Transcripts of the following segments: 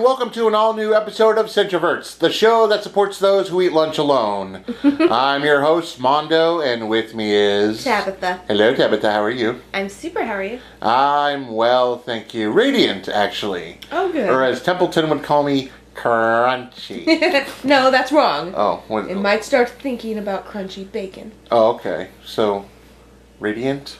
and welcome to an all-new episode of Cinetroverts, the show that supports those who eat lunch alone. I'm your host, Mondo, and with me is... Tabitha. Hello, Tabitha. How are you? I'm super. How are you? I'm well, thank you. Radiant, actually. Oh, good. Or as Templeton would call me, crunchy. No, that's wrong. Oh. It might start thinking about crunchy bacon. Oh, okay. So, Radiant?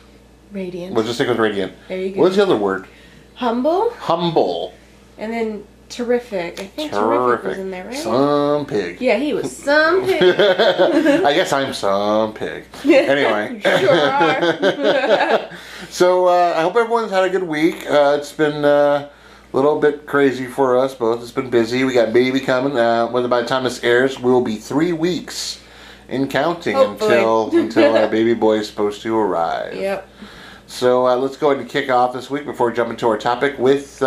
Radiant. We'll just stick with Radiant. There you go. What's the other word? Humble. Humble. And then terrific. I think terrific was in there, right? Some pig. Yeah, he was some pig. I guess I'm some pig. Anyway. You sure are. So, I hope everyone's had a good week. It's been a little bit crazy for us both. It's been busy. We got baby coming. By the time this airs, we'll be 3 weeks in counting until our baby boy is supposed to arrive. Yep. So, let's go ahead and kick off this week before we jump into our topic with...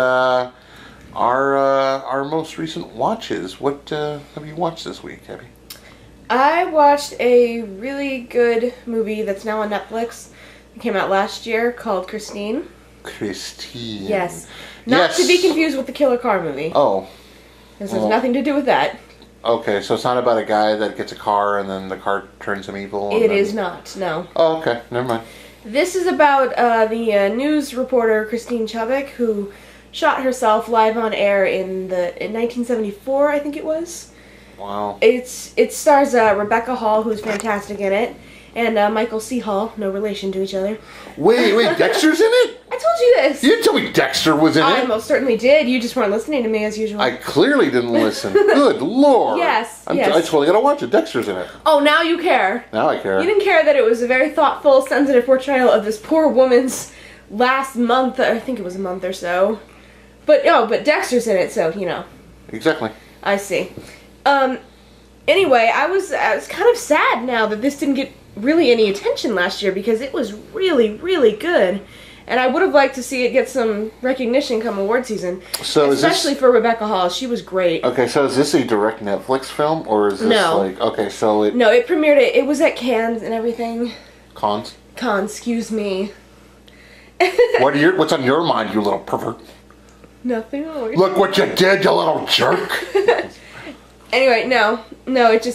Our most recent watches. What have you watched this week, Abby? I watched a really good movie that's now on Netflix. It came out last year called Christine. Christine. Yes. Not to be confused with the Killer Car movie. Oh. This has nothing to do with that. Okay, so it's not about a guy that gets a car and then the car turns him evil? It is not, no. Oh, okay. Never mind. This is about the news reporter Christine Chubbuck, who shot herself live on air in 1974, I think it was. Wow. It stars Rebecca Hall, who's fantastic in it, and Michael C. Hall, no relation to each other. Wait, Dexter's in it? I told you this. You didn't tell me Dexter was in it. I most certainly did. You just weren't listening to me as usual. I clearly didn't listen. Good Lord. Yes. I totally gotta watch it. Dexter's in it. Oh, now you care. Now I care. You didn't care that it was a very thoughtful, sensitive portrayal of this poor woman's last month. I think it was a month or so. But Dexter's in it, so, you know. Exactly. I see. Anyway, I was kind of sad now that this didn't get really any attention last year because it was really, really good. And I would have liked to see it get some recognition come award season. So especially for Rebecca Hall. She was great. Okay, so is this a direct Netflix film, or is this like... Okay, so it... No, it premiered, it was at Cannes and everything. Cannes, excuse me. What's on your mind, you little pervert? Nothing. Look what you did, you little jerk. Anyway, no, it's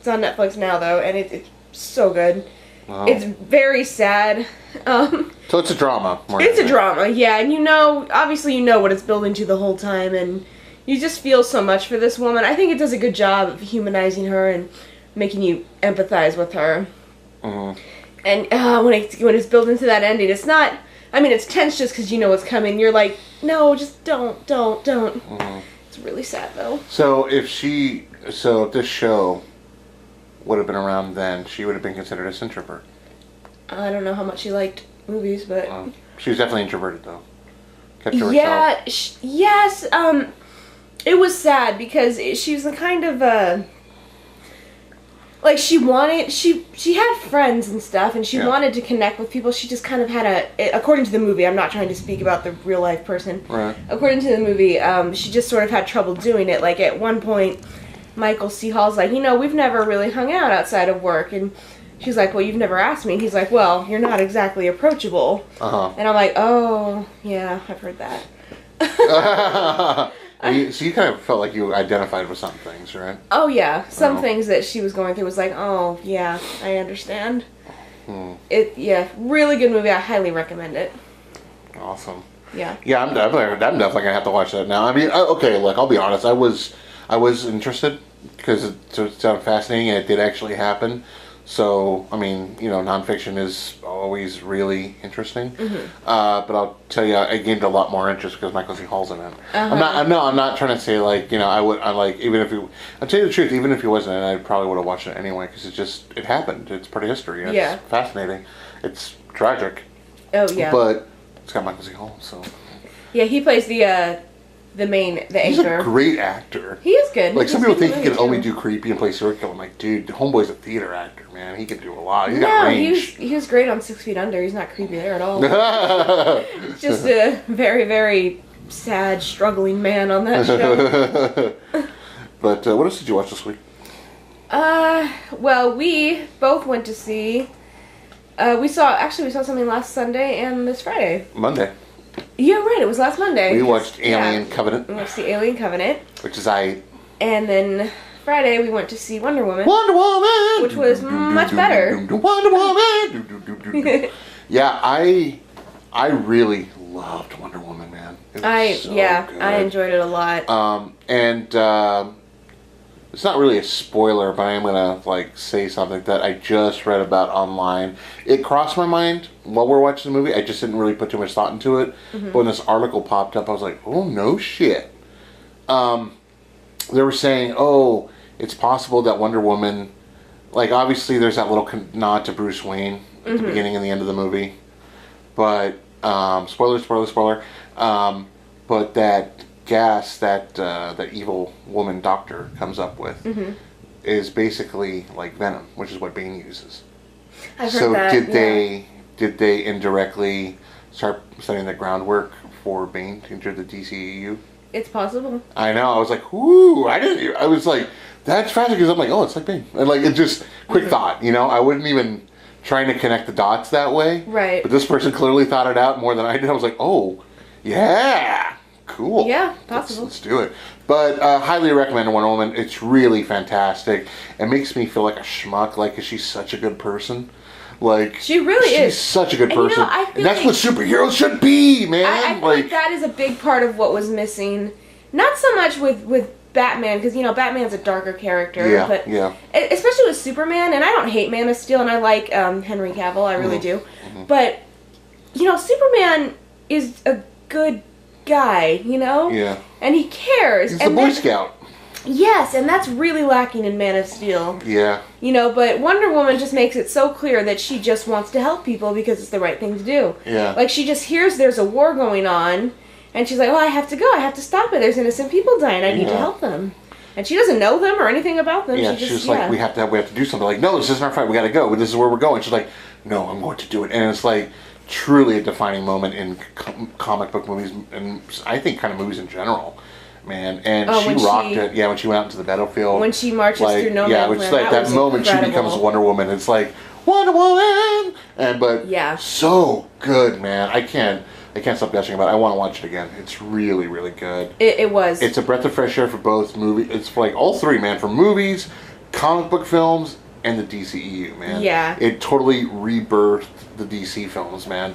on Netflix now though, and it's so good. Wow. It's very sad. So it's a drama. It's a drama, yeah, and obviously you know what it's building to the whole time, and you just feel so much for this woman. I think it does a good job of humanizing her and making you empathize with her. Mm-hmm. And when it's built into that ending, it's not... I mean, it's tense just because you know what's coming. You're like, no, just don't. Mm-hmm. It's really sad, though. So if this show would have been around then, she would have been considered a Cinetrovert. I don't know how much she liked movies, but... she was definitely introverted, though. Kept to herself. Yes, it was sad because she was the kind of, like, she had friends and stuff, and she wanted to connect with people. She just kind of had according to the movie, I'm not trying to speak about the real life person. Right. According to the movie, she just sort of had trouble doing it. Like, at one point, Michael C. Hall's like, we've never really hung out outside of work, and she's like, well, you've never asked me. And he's like, well, you're not exactly approachable. Uh-huh. And I'm like, oh, yeah, I've heard that. So you kind of felt like you identified with some things, right? Oh, yeah. Some things that she was going through was like, oh, yeah, I understand. Really good movie. I highly recommend it. Awesome. Yeah. Yeah, I'm definitely going to have to watch that now. I mean, okay, look, I'll be honest. I was interested because it sounded fascinating and it did actually happen. So, I mean, nonfiction is always really interesting. Mm-hmm. But I'll tell you, I gained a lot more interest because Michael C. Hall's in it. Uh-huh. I'm not trying to say I'll tell you the truth, even if he wasn't in it, I probably would have watched it anyway because it happened. It's part of history. It's fascinating. It's tragic. Oh, yeah. But it's got Michael C. Hall, so. Yeah, he plays the anchor. He's a great actor. He is good. Like, some people think he can only do creepy and play serial killer. I'm like, dude, Homeboy's a theater actor, man. He can do a lot. He's got range. He was great on 6 Feet Under. He's not creepy there at all. Just a very, very sad, struggling man on that show. But what else did you watch this week? Well, we both went to see... we saw something last Sunday and this Friday. Monday. Yeah, right. It was last Monday. We watched Alien Covenant. We watched the Alien Covenant. Which is And then Friday we went to see Wonder Woman. Wonder Woman! Which was much better. Wonder Woman! Yeah, I really loved Wonder Woman, man. It was so good. I enjoyed it a lot. It's not really a spoiler, but I am gonna say something that I just read about online. It crossed my mind while we were watching the movie. I just didn't really put too much thought into it. But when this article popped up, I was like, "Oh no shit!" They were saying, "Oh, it's possible that Wonder Woman, obviously there's that little nod to Bruce Wayne at the beginning and the end of the movie, but spoiler. But that gas that evil woman doctor comes up with is basically like venom, which is what Bane uses. I've heard that, did they indirectly start setting the groundwork for Bane to enter the DCEU? It's possible. I know. I was like, ooh, I was like, that's fascinating because I'm like, oh, it's like Bane. And it just, quick thought, I wouldn't even trying to connect the dots that way. Right. But this person clearly thought it out more than I did. I was like, oh, yeah. Cool. Yeah, possible. Let's do it. But highly recommend Wonder Woman. It's really fantastic. It makes me feel like a schmuck, cause she's such a good person. She really is. She's such a good person. And that's what superheroes should be, man. I feel like that is a big part of what was missing. Not so much with Batman, because Batman's a darker character. Yeah, but yeah. Especially with Superman, and I don't hate Man of Steel, and I like Henry Cavill, I really do. But Superman is a good guy, Yeah. and he cares. He's the Boy Scout. Yes, and that's really lacking in Man of Steel. Yeah. But Wonder Woman just makes it so clear that she just wants to help people because it's the right thing to do. Yeah. She just hears there's a war going on, and she's like, I have to go. I have to stop it. There's innocent people dying. I need to help them. And she doesn't know them or anything about them. Yeah, she's like, we have to do something. No, this isn't our fight. We got to go. This is where we're going. She's like, no, I'm going to do it. And it's truly a defining moment in comic book movies, and I think kind of movies in general. Man, and she rocked it. Yeah, when she went out into the battlefield. When she marches through No Man's Land. Yeah, that moment incredible. She becomes Wonder Woman. It's like, Wonder Woman! But so good, man. I can't stop gushing about it. I want to watch it again. It's really, really good. It was. It's a breath of fresh air for both movies. It's for all three, man. For movies, comic book films, and the DCEU, man. Yeah. It totally rebirthed the DC films, man.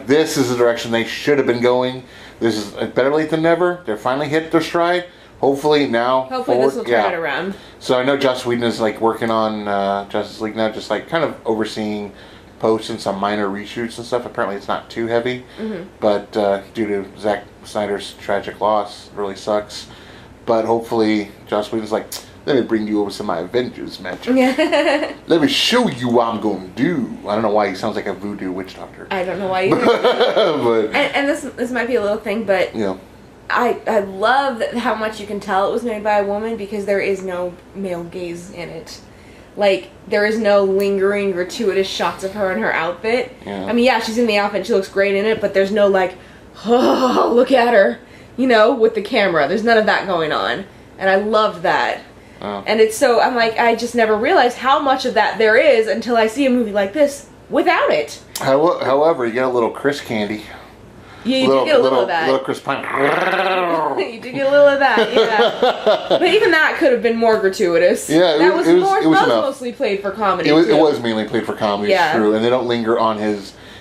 This is the direction they should have been going. This is better late than never. They're finally hit their stride. Hopefully this will turn it around. So I know Joss Whedon is working on Justice League now, just kind of overseeing posts and some minor reshoots and stuff. Apparently it's not too heavy, but due to Zack Snyder's tragic loss, it really sucks. But hopefully Joss Whedon's let me bring you over to my Avengers magic. Let me show you what I'm going to do. I don't know why he sounds like a voodoo witch doctor. I don't know why either. But, and this might be a little thing, but I love how much you can tell it was made by a woman because there is no male gaze in it. There is no lingering, gratuitous shots of her in her outfit. Yeah. I mean, she's in the outfit and she looks great in it, but there's no oh, look at her, with the camera. There's none of that going on. And I loved that. Oh. And it's so, I'm I just never realized how much of that there is until I see a movie like this without it. However, you get a little Chris candy. Yeah, you do get a little of that. Little Chris Pine. You do get a little of that, yeah. But even that could have been more gratuitous. Yeah, that was mostly played for comedy. It was mainly played for comedy, yeah. It's true. And they don't linger on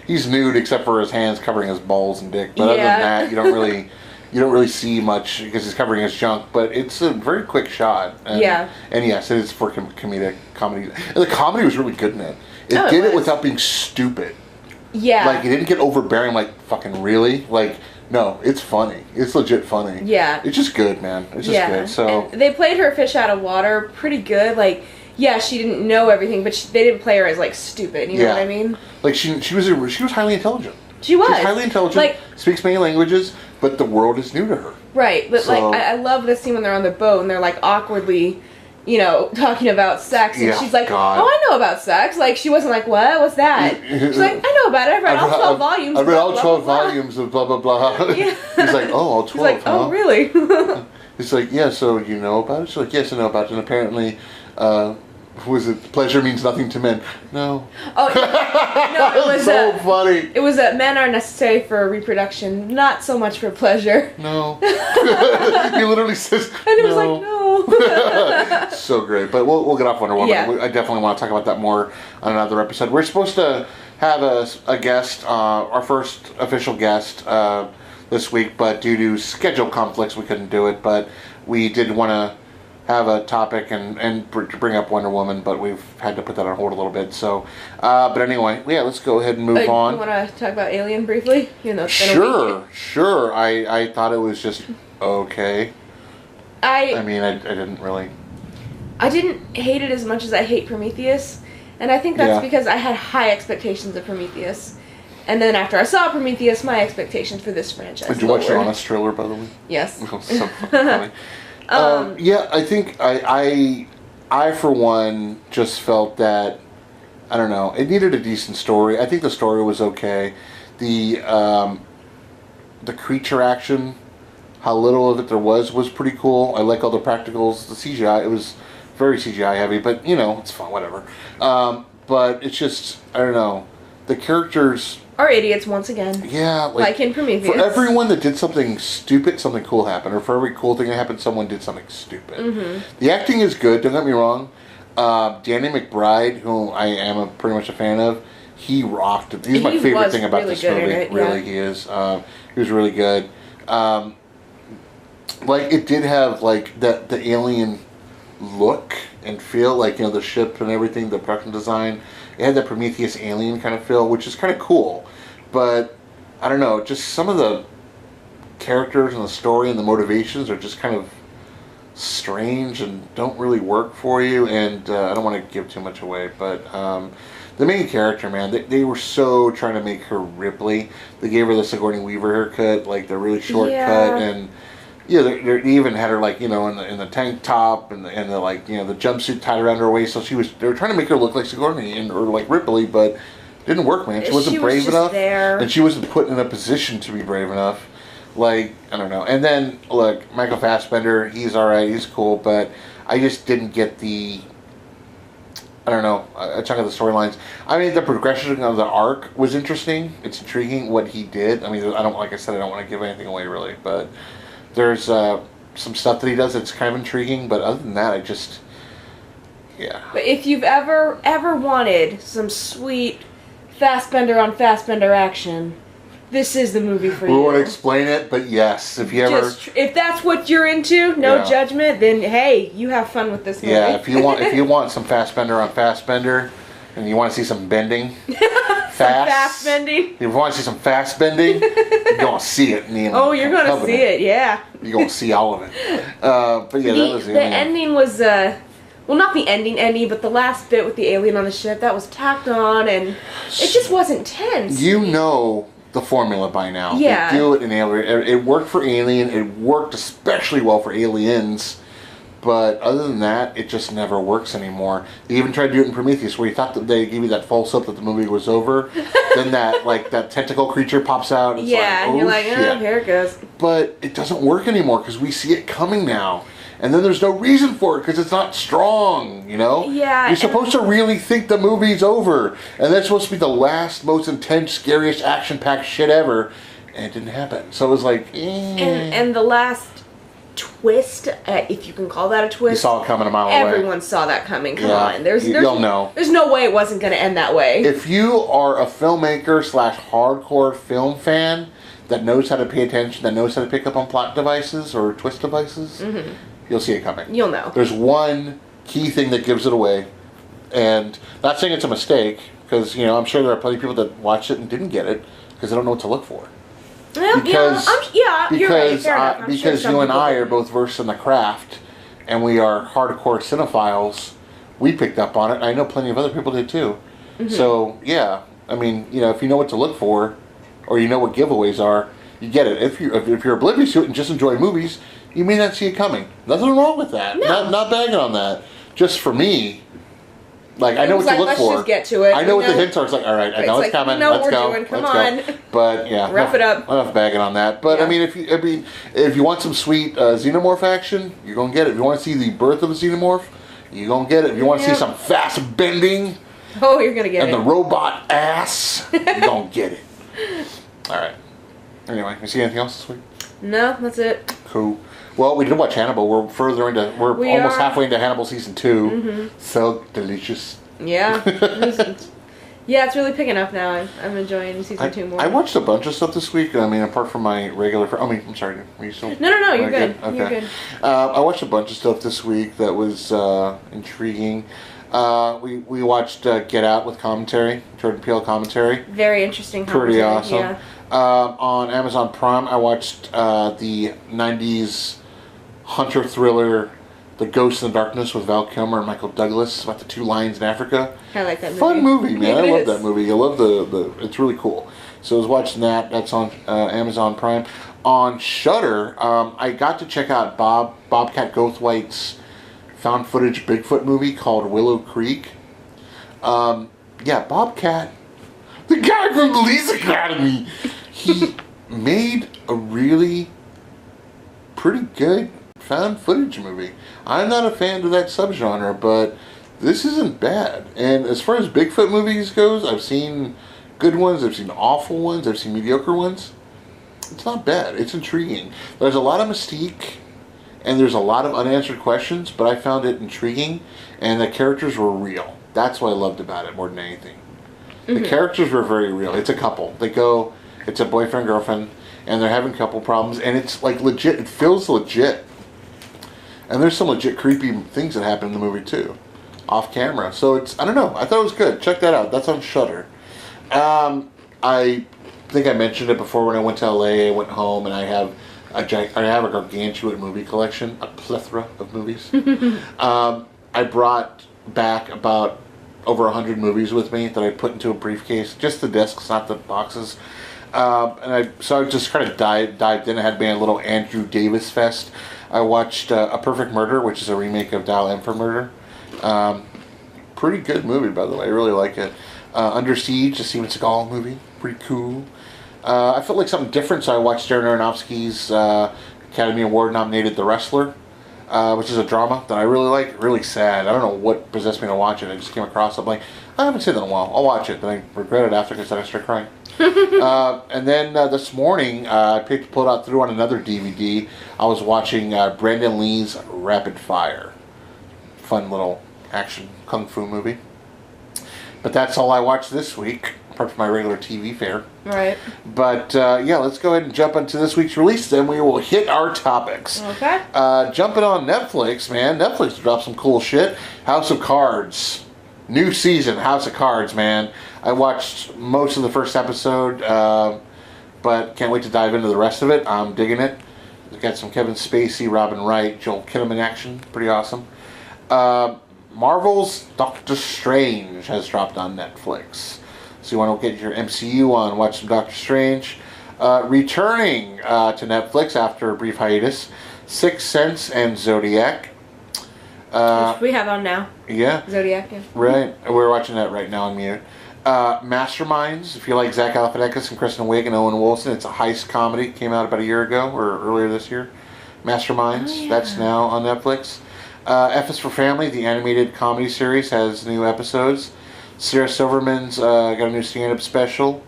he's nude except for his hands covering his balls and dick. But other than that, you don't really see much because he's covering his junk, but it's a very quick shot. And, and yes, it is for comedy. And the comedy was really good in it. It did it without being stupid. Yeah. It didn't get overbearing, fucking really. No, it's funny. It's legit funny. Yeah. It's just good, man. It's just good. So and they played her fish out of water pretty good. She didn't know everything, but they didn't play her as stupid. You know what I mean? She was highly intelligent. She was. She's highly intelligent. Speaks many languages, but the world is new to her. Right, but I love this scene when they're on the boat and they're awkwardly, talking about sex, and she's like, God. "Oh, I know about sex." She wasn't like, "What? What's that?" She's like, "I know about it. I've read all 12 volumes." I read all 12 volumes of blah blah blah. Yeah. He's like, "Oh, all 12." He's like, "Oh, really?" He's like, "Yeah, so you know about it?" She's like, "Yes, I know about it." And apparently, Was it pleasure means nothing to men? No. Oh, no, it was so funny. It was men are necessary for reproduction, not so much for pleasure. No. He literally says, and it was like, no. So great. But we'll get off Wonder Woman. Yeah. I definitely want to talk about that more on another episode. We're supposed to have a guest, our first official guest this week, but due to schedule conflicts, we couldn't do it. But we did want to have a topic and bring up Wonder Woman, but we've had to put that on hold a little bit. So, but anyway, yeah, let's go ahead and move on. You want to talk about Alien briefly? It's been a week. Sure. I thought it was just okay. I mean, I didn't really. I didn't hate it as much as I hate Prometheus, and I think that's because I had high expectations of Prometheus. And then after I saw Prometheus, my expectations for this franchise Did you watch the Honest trailer, by the way? Yes. So fucking funny. Yeah, I think I for one just felt that, I don't know, it needed a decent story. I think the story was okay. The creature action, how little of it there was pretty cool. I like all the practicals, the CGI. It was very CGI heavy, but it's fun, whatever. But it's just, I don't know, the characters are idiots once again. Yeah, like in Prometheus. For everyone that did something stupid, something cool happened. Or for every cool thing that happened, someone did something stupid. Mm-hmm. The acting is good, don't get me wrong. Danny McBride, who I am pretty much a fan of, he rocked it. He's my favorite thing about this movie. Really, he is. He was really good. It did have the alien look and feel, the ship and everything, the production design. It had that Prometheus alien kind of feel, which is kind of cool. But, I don't know, just some of the characters and the story and the motivations are just kind of strange and don't really work for you. And I don't want to give too much away, but the main character, man, they were so trying to make her Ripley. They gave her the Sigourney Weaver haircut, the really short cut, and they even had her in the tank top and the the jumpsuit tied around her waist. So they were trying to make her look like Sigourney or like Ripley, but it didn't work, man. She wasn't brave enough, and she wasn't put in a position to be brave enough. I don't know. And then look, Michael Fassbender, he's all right, he's cool, but I just didn't get the. I don't know, a chunk of the storylines. I mean, the progression of the arc was interesting. It's intriguing what he did. I mean, like I said, I don't want to give anything away really, but. There's some stuff that he does that's kind of intriguing, but other than that, yeah. But if you've ever wanted some sweet Fassbender on Fassbender action, this is the movie for you. We won't explain it, but yes, if you ever... if that's what you're into, no judgment, then hey, you have fun with this movie. Yeah, if you want some Fassbender on Fassbender, and you want to see some bending... fast bending. If you want to see some fast bending, you're going to see it. Oh, you're going to see it, yeah. You're going to see all of it. But yeah, that was the ending was, well, not the ending, but the last bit with the alien on the ship, that was tacked on, and it just wasn't tense. You know the formula by now. Yeah. They do it in Alien. It worked for Alien. It worked especially well for Aliens. But other than that, it just never works anymore. They even tried to do it in Prometheus, where you thought that they gave you that false hope that the movie was over. Then that tentacle creature pops out. It's and you're like, oh, here it goes. But it doesn't work anymore because we see it coming now. And then there's no reason for it because it's not strong, Yeah. You're supposed to really think the movie's over. And that's supposed to be the last, most intense, scariest, action-packed shit ever. And it didn't happen. So it was like, And the last twist, if you can call that a twist. You saw it coming a mile away. Everyone saw that coming. Come on. You'll know. There's no way it wasn't going to end that way. If you are a filmmaker / hardcore film fan that knows how to pay attention, that knows how to pick up on plot devices or twist devices, you'll see it coming. You'll know. There's one key thing that gives it away. And not saying it's a mistake, because, I'm sure there are plenty of people that watched it and didn't get it because they don't know what to look for. Well, because you're right. Fair enough. Because sure you and I are both versed in the craft, and we are hardcore cinephiles, we picked up on it. And I know plenty of other people did too. So yeah, I mean, if you know what to look for, or you know what giveaways are, you get it. If you're oblivious to it and just enjoy movies, you may not see it coming. Nothing wrong with that. No. Not bagging on that. Just for me. I know what to look let's for. Just get to it. I know what the hints are. It's all right, I know it's coming. Let's go. Doing. Come Let's on. go. But yeah, wrap it up. Enough bagging on that. But yeah. I mean, if you want some sweet xenomorph action, you're gonna get it. If you want to see the birth of a xenomorph, You're going to get it. If you want to see some fast bending Oh, you're going to get and it. the robot ass, you're going to get it. All right. Anyway, you see anything else this week? No, that's it. Cool. Well, we did watch Hannibal. We're almost halfway into Hannibal season 2. Mm-hmm. So delicious. Yeah. Yeah, it's really picking up now. I'm enjoying season 2 more. I watched a bunch of stuff this week. I mean, apart from my regular... I'm sorry. Are you still... No, you're good. Okay. You're good. I watched a bunch of stuff this week that was intriguing. We watched Get Out with commentary, Jordan Peele commentary. Very interesting Pretty commentary. awesome. Yeah. On Amazon Prime, I watched the 90s hunter thriller The Ghost in the Darkness with Val Kilmer and Michael Douglas about the 2 lions in Africa. I like that movie. Fun movie, man. I love is. that movie. I love the it's really cool. So I was watching that. That's on Amazon Prime. On Shudder, I got to check out Bobcat Goldthwait's found footage Bigfoot movie called Willow Creek. Bobcat, the guy from Police Academy, he made a really pretty good found footage movie. I'm not a fan of that subgenre, but this isn't bad. And as far as Bigfoot movies goes, I've seen good ones, I've seen awful ones, I've seen mediocre ones. It's not bad. It's intriguing. There's a lot of mystique, and there's a lot of unanswered questions, but I found it intriguing, and the characters were real. That's what I loved about it more than anything. The characters were very real. It's a couple. It's a boyfriend, girlfriend, and they're having couple problems, and it's like legit. It feels legit. And there's some legit creepy things that happen in the movie too, off camera. So I don't know. I thought it was good. Check that out. That's on Shudder. I think I mentioned it before when I went to LA. I went home and I have a gargantuan movie collection, a plethora of movies. I brought back about over 100 movies with me that I put into a briefcase, just the discs, not the boxes. I just kind of dived in. I had a little Andrew Davis fest. I watched A Perfect Murder, which is a remake of Dial M for Murder. Pretty good movie, by the way. I really like it. Under Siege, a Steven Seagal movie. Pretty cool. I felt like something different, so I watched Darren Aronofsky's Academy Award nominated The Wrestler, which is a drama that I really like. Really sad. I don't know what possessed me to watch it. I just came across it. I'm like, I haven't seen that in a while. I'll watch it. Then I regret it after because then I started crying. And then this morning, I pulled out through on another DVD. I was watching Brandon Lee's Rapid Fire. Fun little action kung fu movie. But that's all I watched this week, apart from my regular TV fare. Right. But let's go ahead and jump into this week's release. Then we will hit our topics. Okay. Jumping on Netflix, man. Netflix dropped some cool shit. House of Cards. New season, House of Cards, man. I watched most of the first episode, but can't wait to dive into the rest of it. I'm digging it. It's got some Kevin Spacey, Robin Wright, Joel Kinnaman action. Pretty awesome. Marvel's Doctor Strange has dropped on Netflix. So you want to get your MCU on, watch some Doctor Strange. Returning to Netflix after a brief hiatus, Sixth Sense and Zodiac. Which we have on now. Yeah. Zodiac, yeah. Right. We're watching that right now on mute. Masterminds, if you like Zach Galifianakis and Kristen Wiig and Owen Wilson, it's a heist comedy. Came out about a year ago or earlier this year. Masterminds, that's now on Netflix. F is for Family, the animated comedy series, has new episodes. Sarah Silverman's got a new stand-up special.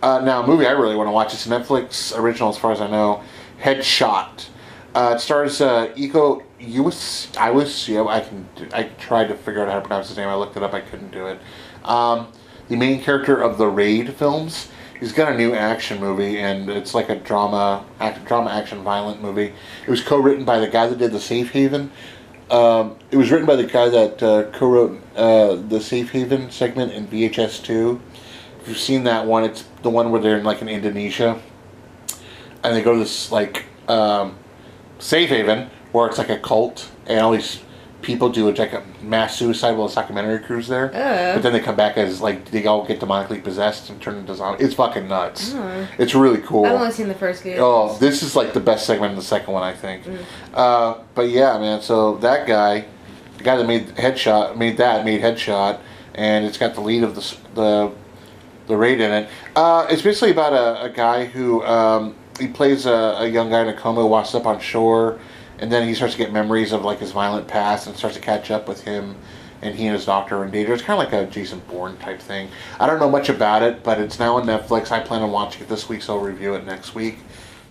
Now, a movie I really want to watch, it's a Netflix original as far as I know, Headshot. It stars Iko Uwais. I tried to figure out how to pronounce his name. I looked it up. I couldn't do it. The main character of the Raid films. He's got a new action movie, and it's like a drama, action, violent movie. It was co-written by the guy that did The Safe Haven. It was written by the guy that co-wrote the Safe Haven segment in VHS 2. If you've seen that one, it's the one where they're in Indonesia, and they go to this Safe Haven, where it's like a cult, and all these people do like a mass suicide while a documentary crew's there. But then they come back as they all get demonically possessed and turn into zombies. It's fucking nuts. It's really cool. I've only seen the first few. Oh, this is like the best segment in the second one, I think. But yeah, man. So that guy, the guy that made Headshot, and it's got the lead of the Raid in it. It's basically about a guy who he plays a young guy in a coma who washes up on shore, and then he starts to get memories of like his violent past and starts to catch up with him, and he and his doctor are in danger. It's kind of like a Jason Bourne type thing. I don't know much about it, but it's now on Netflix. I plan on watching it this week, so I'll review it next week.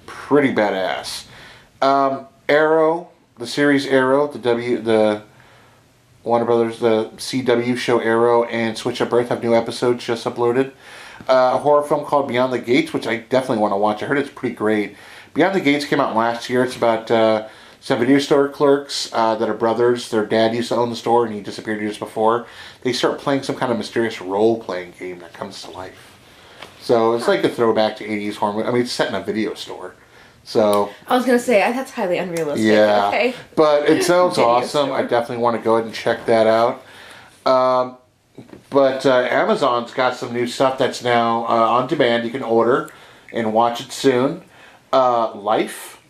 Pretty badass. Arrow, the series Arrow, the Warner Brothers, the CW show Arrow, and Switch Up Earth have new episodes just uploaded. A horror film called Beyond the Gates, which I definitely want to watch. I heard it's pretty great. Beyond the Gates came out last year. It's about some video store clerks that are brothers. Their dad used to own the store, and he disappeared years before. They start playing some kind of mysterious role-playing game that comes to life. So it's like a throwback to 80s horror movie. I mean, it's set in a video store. So I was going to say, that's highly unrealistic. Yeah, okay. But it sounds Video awesome. store. I definitely want to go ahead and check that out. But Amazon's got some new stuff that's now on demand. You can order and watch it soon. Life.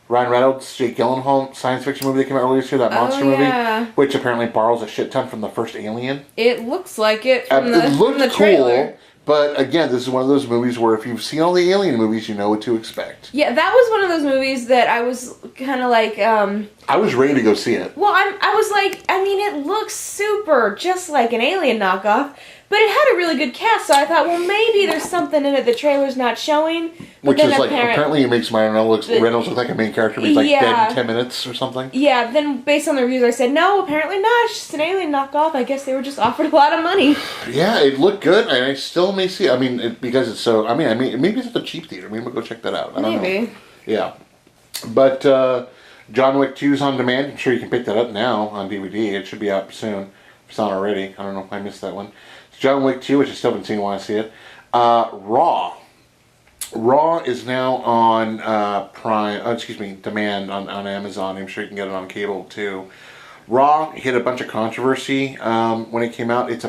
Ryan Reynolds, Jake Gyllenhaal science fiction movie that came out earlier this year, that monster movie, which apparently borrows a shit ton from the first Alien. It looks like it from It looked the trailer. cool, but again, this is one of those movies where if you've seen all the Alien movies, you know what to expect. Yeah, that was one of those movies that I was kind of like, I was ready to go see it. well, I was like, I mean, it looks super just like an Alien knockoff, but it had a really good cast, so I thought, well, maybe there's something in it the trailer's not showing. But Which is like, apparently it makes Reynolds look like a main character, but he's like dead in 10 minutes or something. Yeah, then based on the reviews, I said, no, apparently not. It's just an Alien knockoff. I guess they were just offered a lot of money. Yeah, it looked good, and I still may see it. I mean, because it's so, I mean, maybe it's at the cheap theater. Maybe we'll go check that out. I don't know. Yeah. But John Wick 2's on demand. I'm sure you can pick that up now on DVD. It should be out soon. If it's not already. I don't know if I missed that one. It's John Wick 2, which I still haven't seen, want to see it. Raw. Raw is now on demand on Amazon. I'm sure you can get it on cable too. Raw hit a bunch of controversy when it came out. It's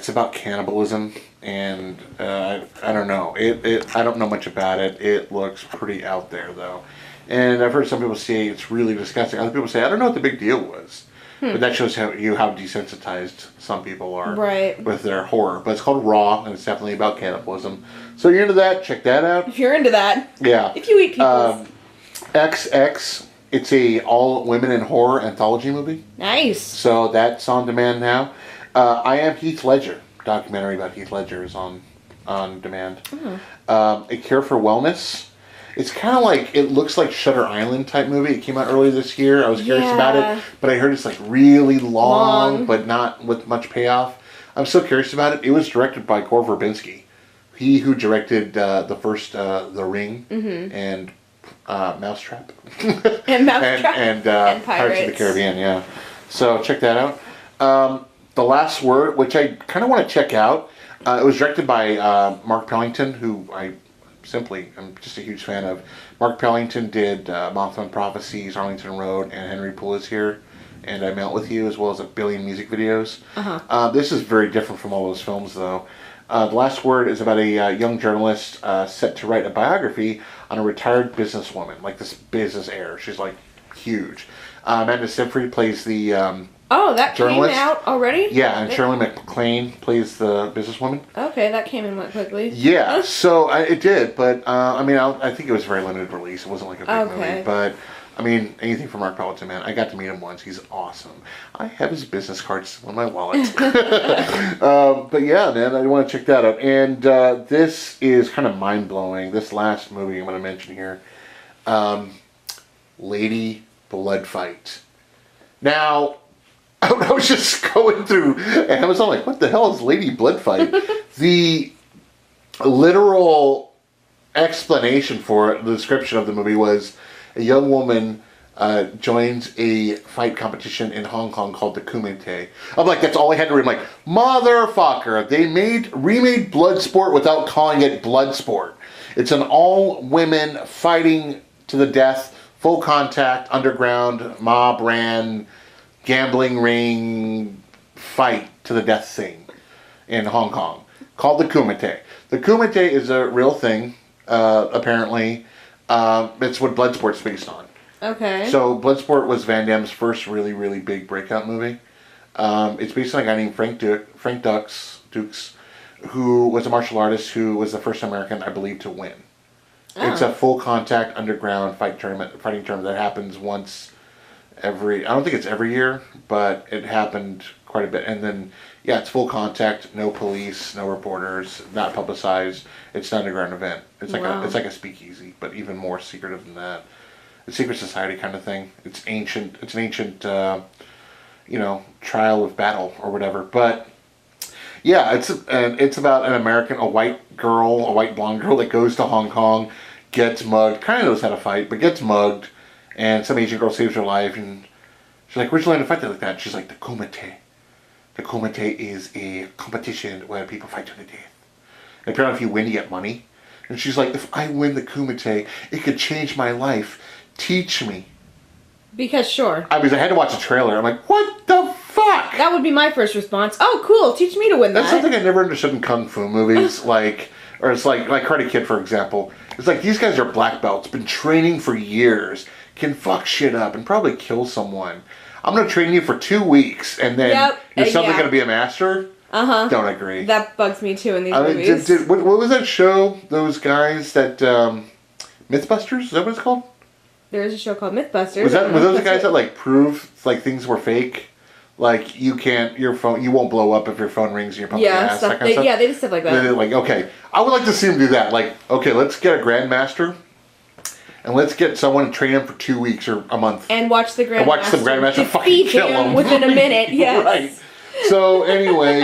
about cannibalism, and I don't know. I don't know much about it. It looks pretty out there though, and I've heard some people say it's really disgusting. Other people say I don't know what the big deal was. But that shows how desensitized some people are with their horror. But it's called Raw, and it's definitely about cannibalism. So you're into that, check that out. If you're into that. Yeah. If you eat people. XX, it's a all women in horror anthology movie. Nice. So that's on demand now. I Am Heath Ledger, documentary about Heath Ledger is on demand. A Cure for Wellness. It's kind of like, it looks like Shutter Island type movie. It came out earlier this year. I was curious about it, but I heard it's like really long, but not with much payoff. I'm so curious about it. It was directed by Gore Verbinski. He who directed the first The Ring and Mousetrap. And Mousetrap. and Pirates of the Caribbean, yeah. So check that out. The Last Word, which I kind of want to check out. It was directed by Mark Pellington, who I'm just a huge fan of. Mark Pellington did Mothman Prophecies, Arlington Road, and Henry Poole Is Here, and I Melt With You, as well as a billion music videos. This is very different from all those films, though. The Last Word is about a young journalist set to write a biography on a retired businesswoman, like this business heir. She's like huge. Amanda Seyfried plays the that journalist. came out already? Yeah, and Shirley MacLaine plays the businesswoman. Okay, that came and went quickly. Yeah, so it did, but I think it was a very limited release. It wasn't like a big movie, but I mean, anything from Mark Pellington, man. I got to meet him once. He's awesome. I have his business cards in my wallet. But yeah, man, I want to check that out. And this is kind of mind-blowing. This last movie I'm going to mention here, Lady Blood Fight. Now, I was just going through Amazon like, what the hell is Lady Blood Fight? The literal explanation for it, the description of the movie was a young woman joins a fight competition in Hong Kong called the Kumite. I'm like, that's all I had to read. I'm like, motherfucker, they remade Bloodsport without calling it Bloodsport. It's an all-women fighting to the death, full contact, underground, mob ran, gambling ring fight to the death thing in Hong Kong called the Kumite. The Kumite is a real thing, apparently. It's what Bloodsport's based on. Okay. So Bloodsport was Van Damme's first really, really big breakout movie. It's based on a guy named Frank Dukes, who was a martial artist who was the first American, I believe, to win. It's a full contact underground fighting tournament that happens once every. I don't think it's every year, but it happened quite a bit. And then yeah, it's full contact, no police, no reporters, not publicized. It's an underground event. It's like a speakeasy, but even more secretive than that. A secret society kind of thing. It's ancient. It's an ancient, trial of battle or whatever. But yeah, it's about a white blonde girl that goes to Hong Kong, gets mugged, kind of knows how to fight, but gets mugged, and some Asian girl saves her life, and she's like, "Where'd you learn to fight like that?" She's like, "The Kumite. The Kumite is a competition where people fight to the death. And apparently, if you win, you get money." And she's like, "If I win the Kumite, it could change my life. Teach me." Because sure. I had to watch a trailer. I'm like, what the fuck? That would be my first response. Oh, cool. Teach me to win that. That's something I never understood in kung fu movies. Or it's like Karate Kid, for example. It's like these guys are black belts, been training for years, can fuck shit up and probably kill someone. I'm going to train you for 2 weeks, and then you're suddenly going to be a master? Uh-huh. Don't agree. That bugs me too in these movies. What was that show? Those guys that... Mythbusters? Is that what it's called? There is a show called Mythbusters. Was those the guys that prove things were fake? Like you won't blow up if your phone rings in your public ass. That kind of stuff? Yeah, they did stuff like that. They're like, okay, I would like to see them do that. Like, okay, let's get a grandmaster, and let's get someone to train him for 2 weeks or a month, and watch the grandmaster fucking kill him within a minute. Yes. Right. So anyway,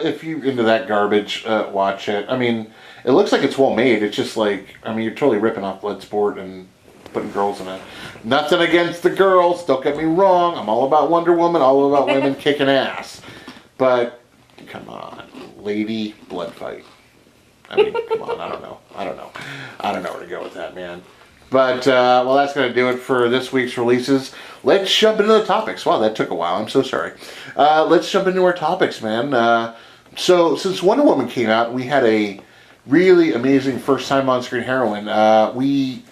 if you're into that garbage, watch it. I mean, it looks like it's well made. It's just like, you're totally ripping off Bloodsport and putting girls in it. Nothing against the girls, don't get me wrong. I'm all about Wonder Woman, all about women kicking ass. But, come on, lady blood fight. Come on, I don't know. I don't know where to go with that, man. But, that's going to do it for this week's releases. Let's jump into the topics. Wow, that took a while. I'm so sorry. Let's jump into our topics, man. So, since Wonder Woman came out, we had a really amazing first-time on-screen heroine. We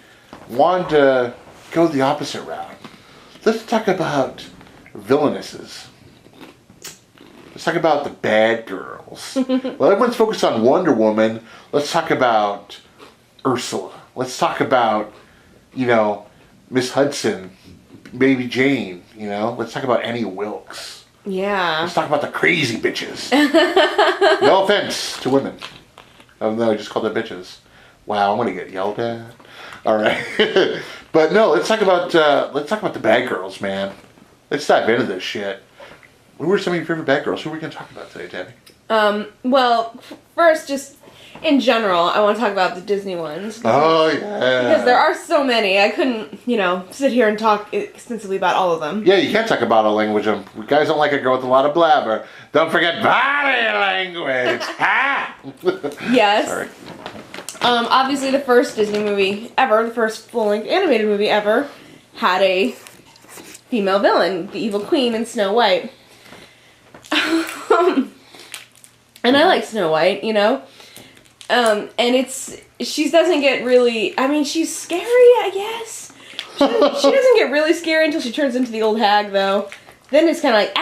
wanted to go the opposite route. Let's talk about villainesses. Let's talk about the bad girls. Well, everyone's focused on Wonder Woman. Let's talk about Ursula. Let's talk about, Miss Hudson, Baby Jane, Let's talk about Annie Wilkes. Yeah. Let's talk about the crazy bitches. No offense to women. No, I just called them bitches. Wow, I'm going to get yelled at. All right. But no, let's talk about the bad girls, man. Let's dive into this shit. Who were some of your favorite bad girls? Who are we going to talk about today, Tabby? Well, first, just in general, I want to talk about the Disney ones. Oh, yeah. Because there are so many. I couldn't, sit here and talk extensively about all of them. Yeah, you can't talk about a language. You guys don't like a girl with a lot of blabber. Don't forget body language. Ha! Yes. Sorry. Obviously the first Disney movie ever, the first full-length animated movie ever, had a female villain, the evil queen in Snow White. And I like Snow White, and she doesn't get really, she's scary, I guess. She doesn't get really scary until she turns into the old hag, though. Then it's kind of like,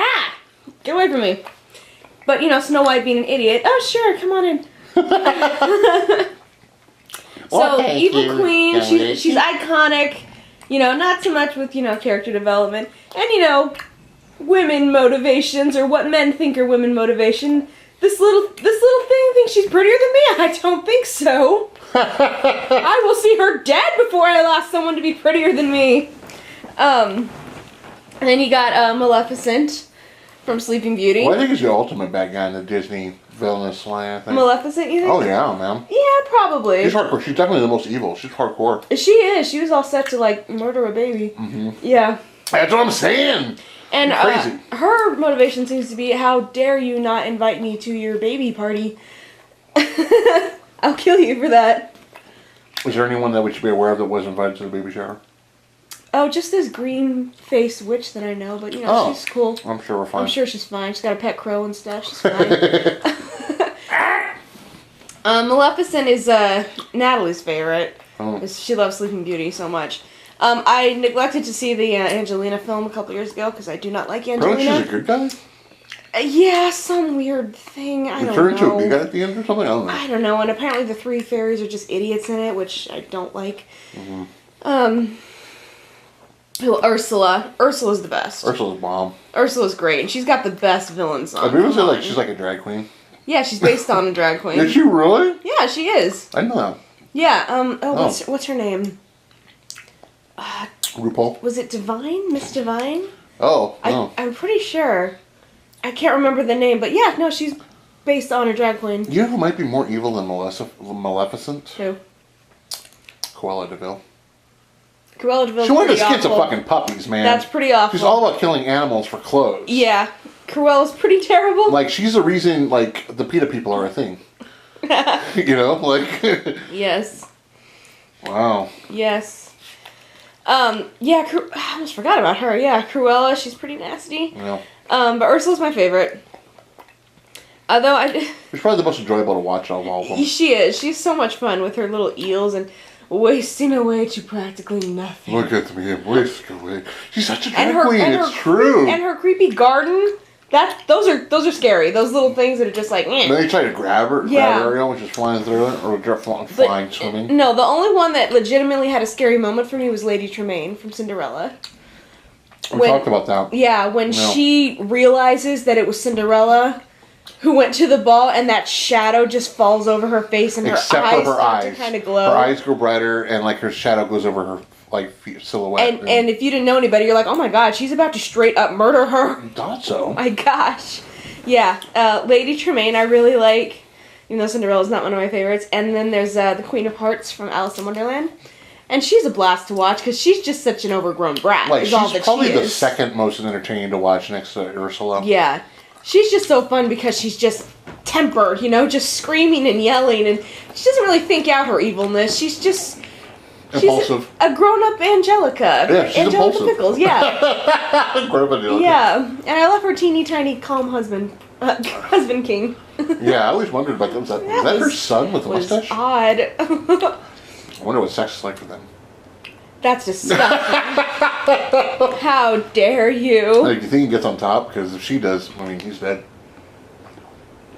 get away from me. But, Snow White being an idiot, oh, sure, come on in. So, evil queen, she's iconic, not so much with, character development, and, women motivations, or what men think are women motivation. This little thing thinks she's prettier than me. I don't think so. I will see her dead before I allow someone to be prettier than me. And then you got Maleficent from Sleeping Beauty. Well, I think he's the ultimate bad guy in the Disney villainous line, I think. Maleficent, you think? Oh, yeah, man. Yeah, probably. She's hardcore. She's definitely the most evil. She's hardcore. She is. She was all set to, murder a baby. Mm-hmm. Yeah. That's what I'm saying. And crazy. Her motivation seems to be, how dare you not invite me to your baby party? I'll kill you for that. Is there anyone that we should be aware of that was invited to the baby shower? Oh, just this green-faced witch that I know, but, she's cool. I'm sure we're fine. I'm sure she's fine. She's got a pet crow and stuff. She's fine. Maleficent is Natalie's favorite. Oh. She loves Sleeping Beauty so much. I neglected to see the Angelina film a couple years ago because I do not like Angelina. Really? She's a good guy? Yeah, some weird thing. I don't Turn into know. a big guy at the end or something? I don't know. I don't know. And apparently the 3 fairies are just idiots in it, which I don't like. Mm-hmm. Ursula. Ursula's the best. Ursula's bomb. Ursula's great, and she's got the best villain song. I mean, like she's like a drag queen. Yeah, she's based on a drag queen. Is she really? Yeah, she is. I know that. Yeah. What's her name? RuPaul. Was it Divine? Miss Divine? Oh, no. I'm pretty sure. I can't remember the name, but yeah, no, she's based on a drag queen. You know who might be more evil than Maleficent? Who? Cruella de Vil. Cruella de Vil. She wanted to skins of fucking puppies, man. That's pretty awful. She's all about killing animals for clothes. Yeah. Cruella's pretty terrible. Like, she's the reason, like, the PETA people are a thing. You know? Like... Yes. Wow. Yes. Yeah, I almost forgot about her. Yeah, Cruella, she's pretty nasty. Yeah. But Ursula's my favorite. Although She's probably the most enjoyable to watch out of all of them. She is. She's so much fun with her little eels and wasting away to practically nothing. Look at me, I'm wasting away. She's such a And drag queen, it's true. And her creepy garden. Those are scary. Those little things that are just like. Then they try to grab her, Yeah. Ariel when she's flying through it, or flying, swimming. No, the only one that legitimately had a scary moment for me was Lady Tremaine from Cinderella. We talked about that. Yeah, when she realizes that it was Cinderella who went to the ball, and that shadow just falls over her face, and Except her eyes for her start eyes. to kind of glow. Her eyes go brighter, and like her shadow goes over her like silhouette. And if you didn't know anybody, you're like, oh my god, she's about to straight up murder her. I thought so. Oh my gosh. Yeah, Lady Tremaine I really like, even though Cinderella's not one of my favorites. And then there's the Queen of Hearts from Alice in Wonderland. And she's a blast to watch because she's just such an overgrown brat. Like, is all she's that probably she the is. second most entertaining to watch next to Ursula. Yeah. She's just so fun because she's just tempered, just screaming and yelling. And she doesn't really think out her evilness. She's just... Impulsive. She's a grown-up Angelica. Yeah, she's Angelica impulsive. Pickles, yeah. Grown-up Angelica. Yeah. And I love her teeny tiny calm husband. Husband king. Yeah, I always wondered about them. Is that her son with a mustache? Odd. I wonder what sex is like for them. That's disgusting. How dare you? Like, you think he gets on top? Because if she does, I mean, he's dead.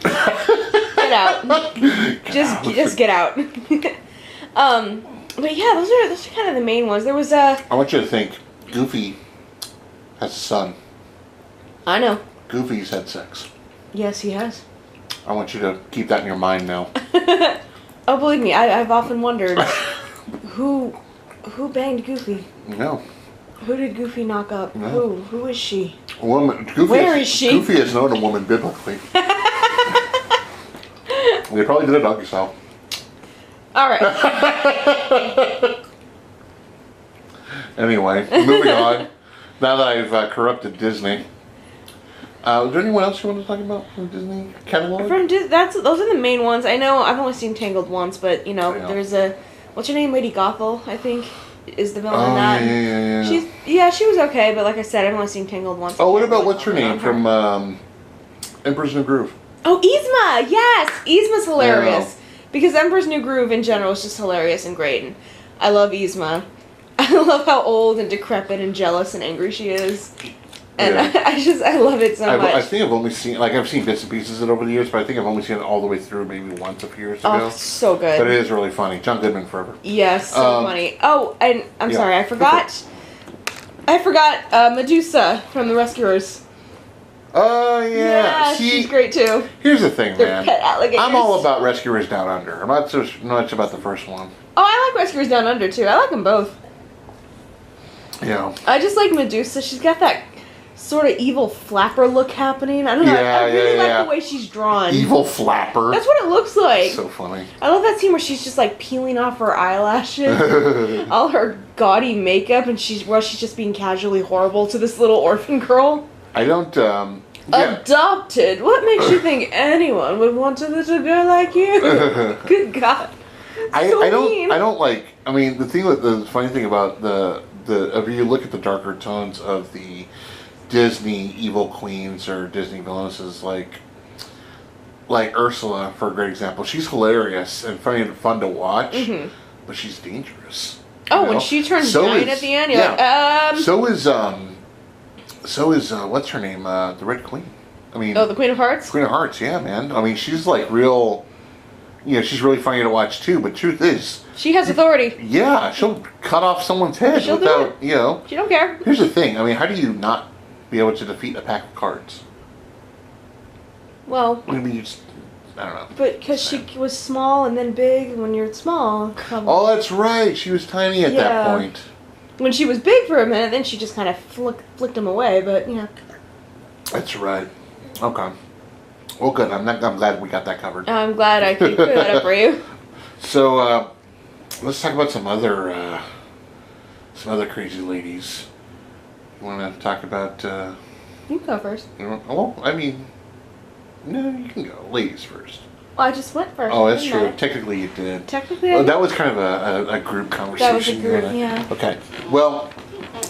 Get out. Just get out. But yeah, those are kind of the main ones. There was I want you to think, Goofy has a son. I know. Goofy's had sex. Yes, he has. I want you to keep that in your mind now. Oh, believe me, I've often wondered who banged Goofy. No. Who did Goofy knock up? No. Who is she? A woman. Goofy Where is she? Goofy is known a woman biblically. They probably did a doggy style. All right. Anyway, moving on. Now that I've corrupted Disney, is there anyone else you want to talk about from Disney catalog? Those are the main ones. I know I've only seen Tangled once, but Yeah. there's a what's her name, Lady Gothel, I think, is the villain in that. Yeah. She was okay, but like I said, I've only seen Tangled once. Oh, what about what's her name from Emperor's New Groove? Oh, Yzma! Yes! Yzma's hilarious. Because Emperor's New Groove in general is just hilarious and great, and I love Yzma. I love how old and decrepit and jealous and angry she is. And Yeah. I love it so much. I think I've only seen, I've seen bits and pieces of it over the years, but I think I've only seen it all the way through maybe once a few years ago. Oh, it's so good. But it is really funny. John Goodman forever. Yes, so funny. Oh, and I'm Yeah. sorry, I forgot. Medusa from The Rescuers. Oh, yeah. Yeah, See, she's great too. here's the thing, They're man. pet alligators. I'm all about Rescuers Down Under. I'm not so much about the first one. Oh, I like Rescuers Down Under too. I like them both. Yeah. I just like Medusa. She's got that sort of evil flapper look happening. I don't know. I really like the way she's drawn. Evil flapper. That's what it looks like. So funny. I love that scene where she's just like peeling off her eyelashes, all her gaudy makeup, and she's just being casually horrible to this little orphan girl. I don't, Adopted? What makes you think anyone would want a little girl like you? Good God. I mean. don't like, I mean, the funny thing about if you look at the darker tones of the Disney evil queens or Disney villainesses, like Ursula, for a great example, she's hilarious and funny and fun to watch, but she's dangerous. Oh, when she turns giant at the end, you're like, So is what's her name? The Red Queen. I mean, Oh, the Queen of Hearts? Queen of Hearts, yeah, man. I mean, she's like real, you know, she's really funny to watch too, but truth is... She has authority. Yeah, she'll cut off someone's head She'll without, you know... She don't care. Here's the thing, I mean, how do you not be able to defeat a pack of cards? Well... I mean, you just... I don't know. But because she was small and then big, when you're small... Oh, that's right, she was tiny at that point. When she was big for a minute, then she just kind of flicked him away, but, you know... That's right. Okay. Well, good. I'm glad we got that covered. I'm glad I could clear that up for you. So, let's talk about some other crazy ladies. You want to talk about? You go first. Oh, I mean, no, you can go. Ladies first. Well, I just went first. Oh, that's true. Technically, you did. Technically, well, that was kind of a group conversation. That was a group, yeah. Okay. Well,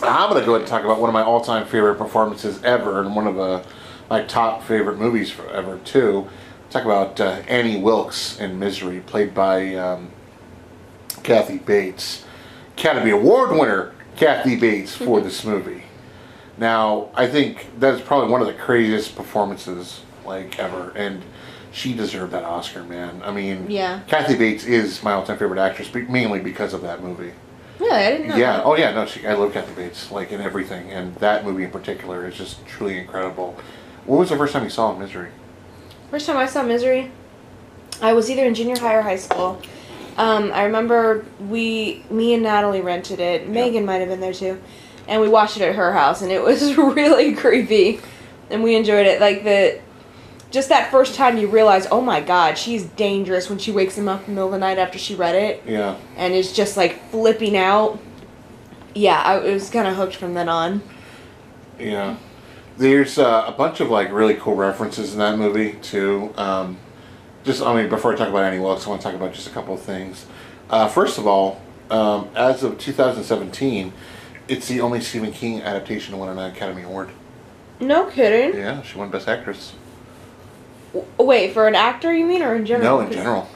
I'm going to go ahead and talk about one of my all-time favorite performances ever, and one of my top favorite movies ever too. Talk about Annie Wilkes in Misery, played by Kathy Bates. Academy Award winner Kathy Bates for this movie. Now, I think that's probably one of the craziest performances like ever, and she deserved that Oscar, man. I mean, yeah. Kathy Bates is my all-time favorite actress, mainly because of that movie. Really? I didn't know Yeah. that. Oh, yeah. No, I love Kathy Bates, like, in everything. And that movie in particular is just truly incredible. When was the first time you saw Misery? First time I saw Misery, I was either in junior high or high school. I remember me and Natalie rented it. Megan might have been there too. And we watched it at her house, and it was really creepy. And we enjoyed it. Like, just that first time you realize, oh my god, she's dangerous when she wakes him up in the middle of the night after she read it. Yeah. And is just like flipping out. Yeah, I was kind of hooked from then on. Yeah. There's a bunch of like really cool references in that movie too. Before I talk about Annie Wilkes, I want to talk about just a couple of things. First of all, as of 2017, it's the only Stephen King adaptation to win an Academy Award. No kidding. Yeah, she won Best Actress. Wait, for an actor you mean, or in general? No, in general.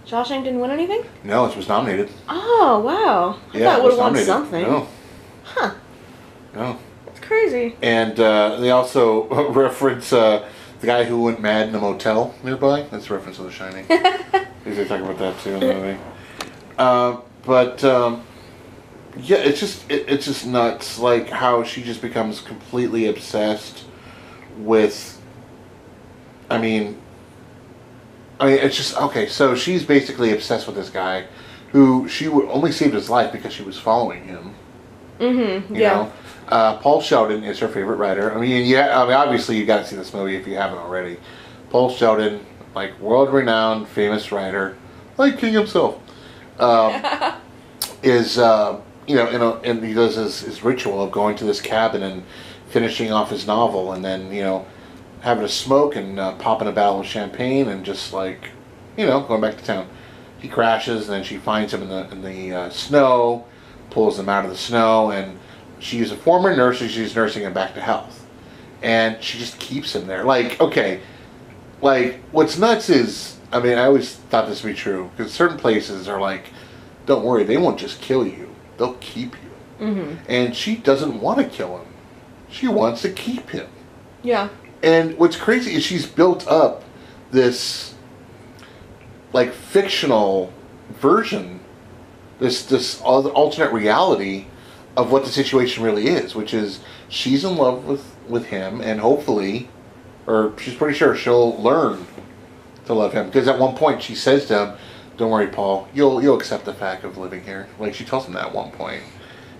Shawshank didn't win anything? No, it was nominated. Oh, wow. I thought it would have won something. No. Huh. No. That's crazy. And they also reference the guy who went mad in a motel nearby. That's a reference to The Shining. They talk about that too in the movie. Yeah, it's just nuts, like how she just becomes completely obsessed with. I mean, it's just okay. So she's basically obsessed with this guy, who she would only saved his life because she was following him. Mm-hmm. You know? Paul Sheldon is her favorite writer. I mean, obviously you got to see this movie if you haven't already. Paul Sheldon, like world-renowned, famous writer, like King himself, is and he does his ritual of going to this cabin and finishing off his novel, and then having a smoke and popping a bottle of champagne and just like going back to town. He crashes, and then she finds him in the snow, pulls him out of the snow, and she's a former nurse, and she's nursing him back to health. And she just keeps him there. Like, okay, like, what's nuts is, I mean, I always thought this would be true, because certain places are like, don't worry, they won't just kill you, they'll keep you. Mm-hmm. And she doesn't want to kill him. She wants to keep him. Yeah. And what's crazy is she's built up this, like, fictional version, this alternate reality of what the situation really is, which is she's in love with him, and hopefully, or she's pretty sure she'll learn to love him, because at one point she says to him, "Don't worry, Paul, you'll accept the fact of living here." Like, she tells him that at one point,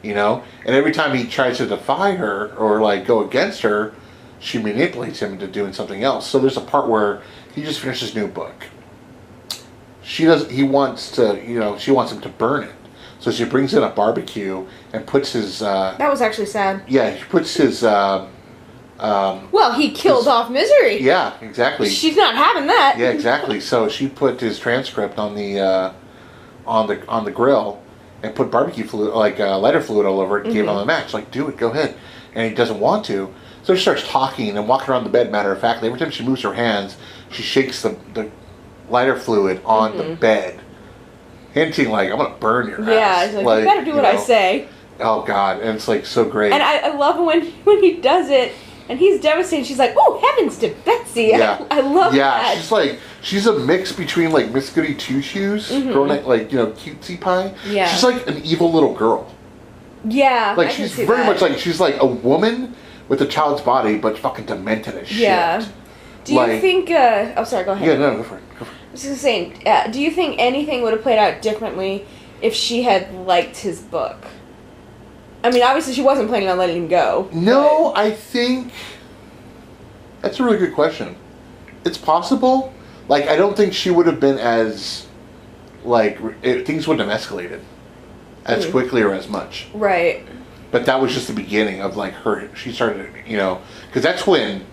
and every time he tries to defy her or like go against her, she manipulates him into doing something else. So there's a part where he just finished his new book. She wants him to burn it. So she brings in a barbecue and puts his... that was actually sad. Yeah, he puts his... well, he killed off Misery. Yeah, exactly. She's not having that. Yeah, exactly. So she put his transcript on the grill and put barbecue fluid, like lighter fluid all over it, and gave him a match. Like, do it, go ahead. And he doesn't want to. So she starts talking and walking around the bed, matter of fact. Every time she moves her hands, she shakes the lighter fluid on the bed, hinting like, "I'm going to burn your ass." Yeah, it's like, you better do what I say. Oh, God. And it's like so great. And I love when he does it, and he's devastated. She's like, "Oh, heavens to Betsy!" Yeah. I love that. She's a mix between like Miss Goody Two Shoes, grown up like cutesy pie. Yeah. She's like an evil little girl. Yeah, Like I she's can see very that. much like she's like a woman with a child's body, but fucking demented as shit. Yeah. Do you Like- think? Oh, sorry. Go ahead. Yeah, no, go for it. Go for it. I was just saying. Do you think anything would have played out differently if she had liked his book? I mean, obviously she wasn't planning on letting him go. No, I think that's a really good question. It's possible. Like, I don't think she would have been as like things wouldn't have escalated as quickly or as much. Right. But that was just the beginning of like her. She started, because that's when,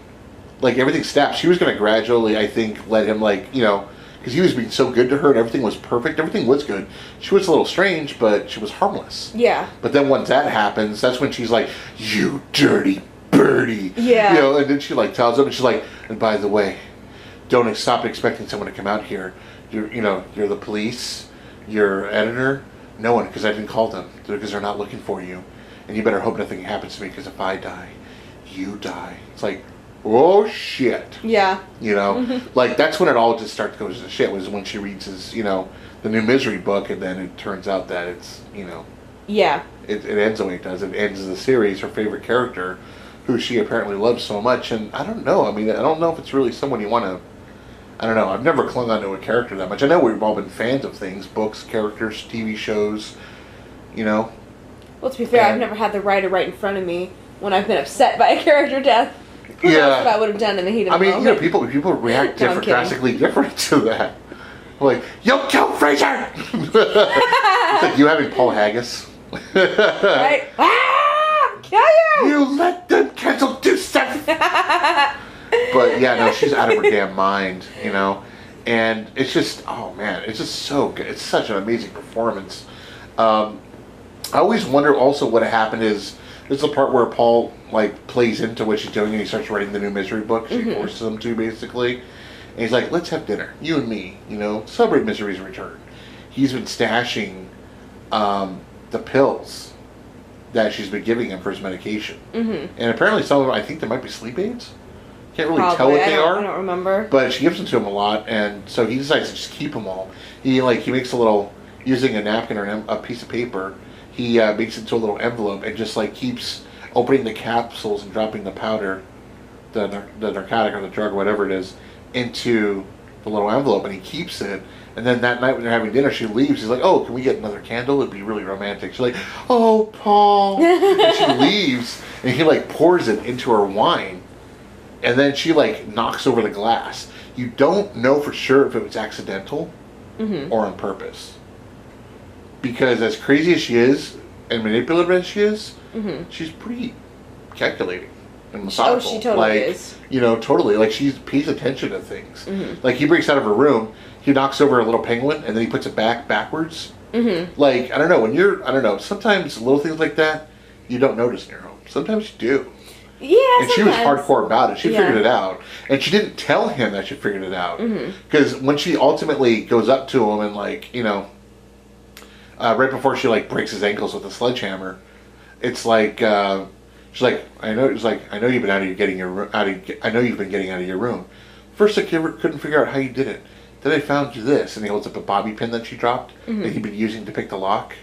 like, everything stopped. She was going to gradually, I think, let him because he was being so good to her and everything was perfect. Everything was good. She was a little strange, but she was harmless. Yeah. But then once that happens, that's when she's like, "You dirty birdie." Yeah. And then she like tells him, and she's like, "And by the way, don't stop expecting someone to come out here. You're the police, you're editor, no one, because I didn't call them because they're not looking for you, and you better hope nothing happens to me because if I die, you die." It's like, oh shit. Yeah. Like that's when it all just starts to go to shit. Was when she reads his, the new Misery book, and then it turns out that it's, Yeah. it ends the way it does. It ends the series. Her favorite character, who she apparently loves so much, and I don't know. I mean, I don't know if it's really someone you want to. I don't know. I've never clung onto a character that much. I know we've all been fans of things, books, characters, TV shows. Well, to be fair, I've never had the writer right in front of me when I've been upset by a character death. Who knows what I would have done in the heat of the moment. People react drastically different to that. Like, you killed Fraser! It's like you having Paul Haggis. Right? Ah! Kill you! You let them cancel do stuff! But yeah, no, she's out of her damn mind, and it's just, oh man, it's just so good. It's such an amazing performance. I always wonder also what happened is, there's the part where Paul like plays into what she's doing and he starts writing the new Misery book. She forces him to, basically. And he's like, "Let's have dinner, you and me, celebrate Misery's return." He's been stashing the pills that she's been giving him for his medication. And apparently some of them, I think there might be sleep aids. Can't really tell what they are. I don't remember. But she gives them to him a lot, and so he decides to just keep them all. He makes a little, using a napkin or a piece of paper, he makes it into a little envelope and just like keeps opening the capsules and dropping the powder, the narcotic or the drug or whatever it is, into the little envelope, and he keeps it. And then that night when they're having dinner, she leaves. He's like, "Oh, can we get another candle? It'd be really romantic." She's like, "Oh, Paul." And she leaves, and he like pours it into her wine. And then she like knocks over the glass. You don't know for sure if it was accidental or on purpose. Because as crazy as she is and manipulative as she is, she's pretty calculating and methodical. Oh, she totally is. Totally. Like she pays attention to things. Like he breaks out of her room, he knocks over a little penguin, and then he puts it backwards. Like, I don't know, sometimes little things like that, you don't notice in your home. Sometimes you do. Yeah, and she was hardcore about it. She figured Yeah. it out. And she didn't tell him that she figured it out. Because when she ultimately goes up to him and like, right before she like breaks his ankles with a sledgehammer, it's like, she's like, I know you've been getting out of your room. First I couldn't figure out how you did it. Then I found you this. And he holds up a bobby pin that she dropped that he'd been using to pick the lock.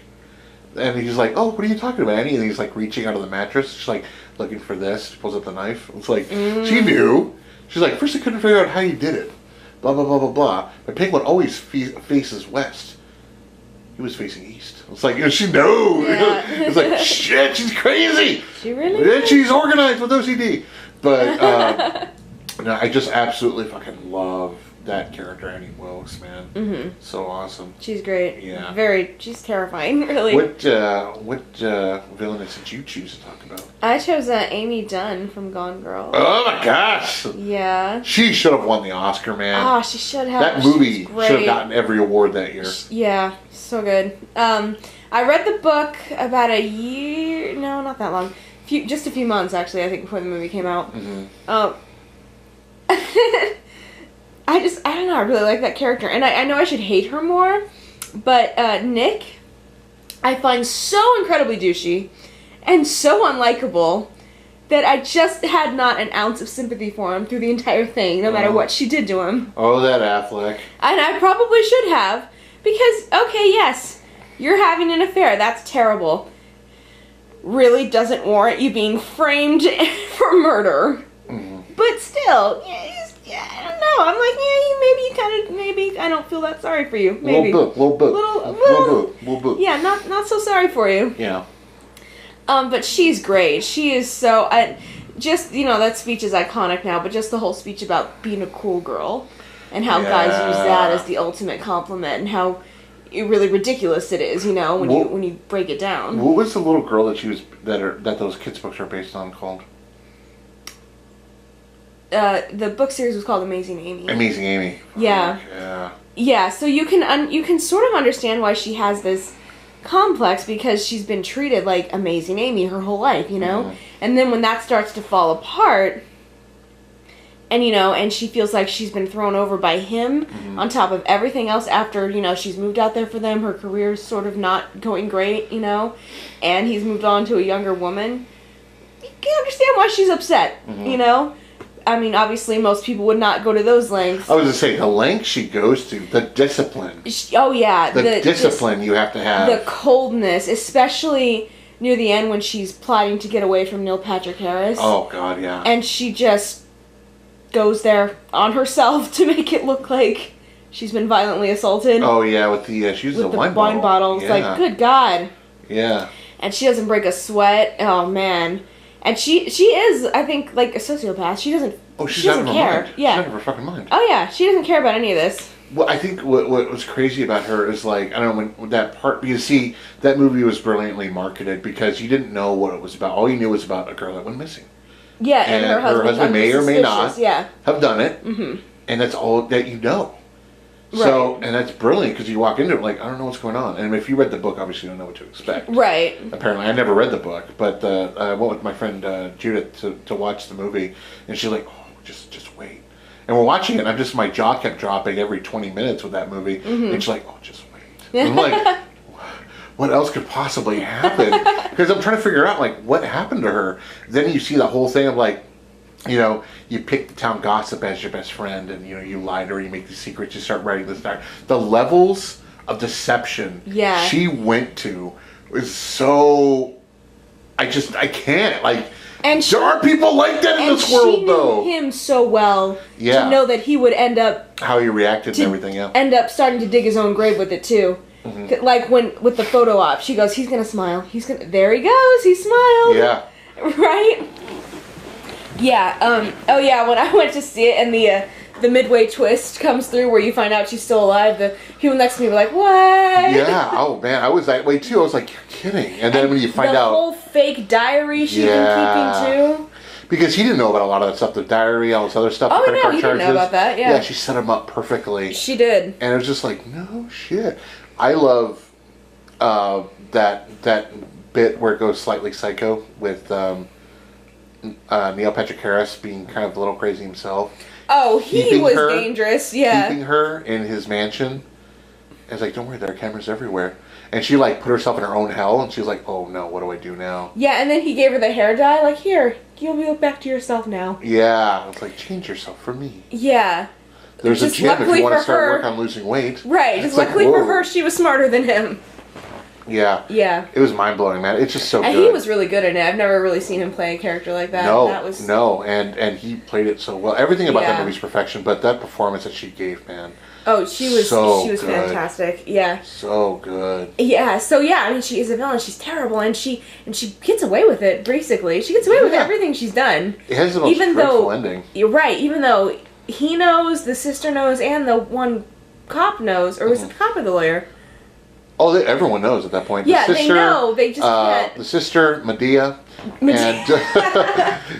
And he's like, "Oh, what are you talking about, Annie?" And he's like reaching out of the mattress. She's like, looking for this. She pulls up the knife. It's like, she knew. She's like, "First I couldn't figure out how you did it. Blah, blah, blah, blah, blah. But Penguin always faces west. He was facing east." It's like, she knows. Yeah. It's like, shit, she's crazy. She really? And she's organized with OCD. But, no, I just absolutely fucking love that character, Annie Wilkes, man. So awesome. She's great. Yeah. She's terrifying, really. What villainess did you choose to talk about? I chose Amy Dunn from Gone Girl. Oh my gosh! Yeah. She should have won the Oscar, man. Oh, she should have. That movie should have gotten every award that year. Yeah, so good. I read the book about a year, no, not that long. Just a few months, actually, I think, before the movie came out. I don't know, I really like that character. And I know I should hate her more, but Nick, I find so incredibly douchey and so unlikable that I just had not an ounce of sympathy for him through the entire thing, no matter what she did to him. Oh, that Affleck. And I probably should have, because, okay, yes, you're having an affair, that's terrible. Really doesn't warrant you being framed for murder. But still, I don't know. I'm like, maybe I don't feel that sorry for you. Maybe. Little bit. Yeah, not so sorry for you. Yeah. But she's great. She is so, just, that speech is iconic now, but just the whole speech about being a cool girl and how guys use that as the ultimate compliment and how really ridiculous it is, when you break it down. What was the little girl that those kids books are based on called? The book series was called Amazing Amy. Amazing Amy. Yeah. Yeah. Yeah, so you can sort of understand why she has this complex, because she's been treated like Amazing Amy her whole life, And then when that starts to fall apart, and she feels like she's been thrown over by him on top of everything else after, she's moved out there for them, her career's sort of not going great, and he's moved on to a younger woman. You can understand why she's upset, I mean, obviously, most people would not go to those lengths. I was going to say, the length she goes to, the discipline. Oh, yeah. The discipline you have to have. The coldness, especially near the end when she's plotting to get away from Neil Patrick Harris. Oh, God, yeah. And she just goes there on herself to make it look like she's been violently assaulted. Oh, yeah, with the, she uses a wine bottle. It's like, good God. Yeah. And she doesn't break a sweat. Oh, man. And she is, I think, like a sociopath. She doesn't. Oh, she's she out of doesn't her care. mind. Yeah. She's out of her fucking mind. Oh yeah, she doesn't care about any of this. Well, I think what was crazy about her is like, I don't know, when that part, you see, that movie was brilliantly marketed because you didn't know what it was about. All you knew was about a girl that went missing. Yeah, and her husband may or may not have done it, and that's all that you know. So, and that's brilliant because you walk into it like, I don't know what's going on. And if you read the book, obviously you don't know what to expect. Right. Apparently, I never read the book, but I went with my friend Judith to watch the movie, and she's like, oh, just wait. And we're watching it, and my jaw kept dropping every 20 minutes with that movie. And she's like, oh, just wait. And I'm like, what else could possibly happen? Because I'm trying to figure out, like, what happened to her. Then you see the whole thing of, like, you pick the town gossip as your best friend, and, you lie to her, you make these secrets, you start writing this down. The levels of deception she went to was so... I can't, like... And there are people like that in this world, though. And she knew him so well to know that he would end up... How he reacted and everything, end up starting to dig his own grave with it, too. Like, with the photo op, she goes, he's gonna smile. There he goes, he smiled. Yeah. Right? Yeah, oh yeah, when I went to see it and the midway twist comes through where you find out she's still alive, the people next to me were like, what? Yeah, oh man, I was that way too. I was like, you're kidding. And then when you find out... The whole fake diary she'd been keeping too. Because he didn't know about a lot of that stuff, the diary, all this other stuff. Oh, no, he didn't know about that, yeah. Yeah, she set him up perfectly. She did. And it was just like, no shit. I love that bit where it goes slightly psycho with... Neil Patrick Harris being kind of a little crazy himself. Oh, he was dangerous, yeah. Keeping her in his mansion. And it's like, don't worry, there are cameras everywhere. And she, like, put herself in her own hell, and she's like, oh, no, what do I do now? Yeah, and then he gave her the hair dye, like, here, you'll be back to yourself now. Yeah, it's like, change yourself for me. Yeah. There's a gym if you want to start work on losing weight. Right, just luckily for her, she was smarter than him. Yeah. Yeah. It was mind-blowing, man. It's just so good. And he was really good in it. I've never really seen him play a character like that. No, and he played it so well. Everything about that movie's perfection, but that performance that she gave, man. Oh, she was fantastic. Yeah. So good. Yeah, I mean, she is a villain. She's terrible, and she gets away with it, basically. She gets away with everything she's done. It has the most dreadful ending. You're right, even though he knows, the sister knows, and the one cop knows, or was it the cop or the lawyer? Oh, everyone knows at that point. Yeah, the sister, they know. They just can't. The sister, Medea.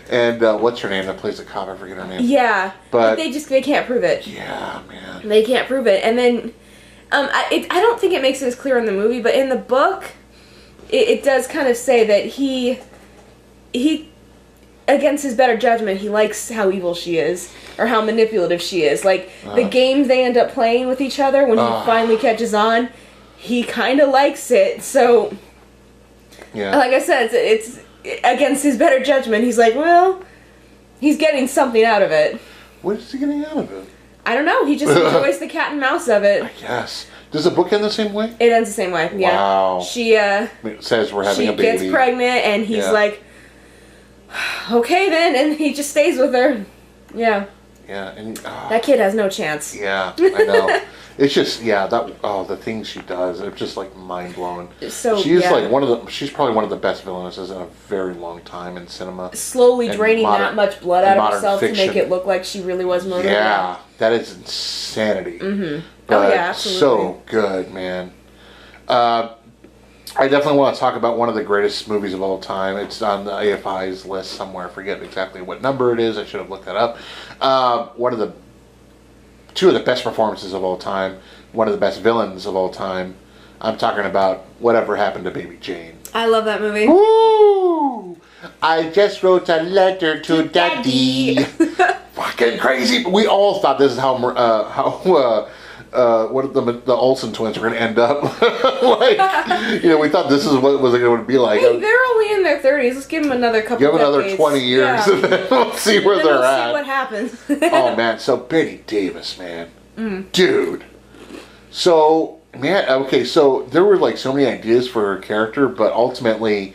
And what's her name that plays the cop? I forget her name. Yeah, but they can't prove it. Yeah, man. They can't prove it. And then, I don't think it makes it as clear in the movie, but in the book, it does kind of say that he, against his better judgment, he likes how evil she is, or how manipulative she is. Like, the games they end up playing with each other when he finally catches on, he kind of likes it, so... Yeah. Like I said, against his better judgment, he's like, well, he's getting something out of it. What is he getting out of it? I don't know. He just enjoys the cat and mouse of it. I guess. Does the book end the same way? It ends the same way. Yeah. Wow. She it says we're having a baby. She gets pregnant, and he's like, okay then, and he just stays with her. Yeah. Yeah, and that kid has no chance. Yeah, I know. It's just the things she does, it's just like mind blowing. So she's like she's probably one of the best villainesses in a very long time in cinema. Slowly draining that much blood out of herself to make it look like she really was murdered. Yeah, that is insanity. Mm-hmm. But absolutely. So good, man. I definitely want to talk about one of the greatest movies of all time. It's on the AFI's list somewhere. I forget exactly what number it is. I should have looked that up. Two of the best performances of all time. One of the best villains of all time. I'm talking about Whatever Happened to Baby Jane. I love that movie. Woo! I just wrote a letter to Daddy. Fucking crazy. We all thought this is how the Olsen twins were going to end up. We thought this is what was going to be like. Hey, they're only in their 30s. Let's give them another couple Give them another decades. 20 years and then we'll see where they're at. See what happens. Oh, man. So, Bette Davis, man. Dude. So, man, okay, so there were like so many ideas for her character, but ultimately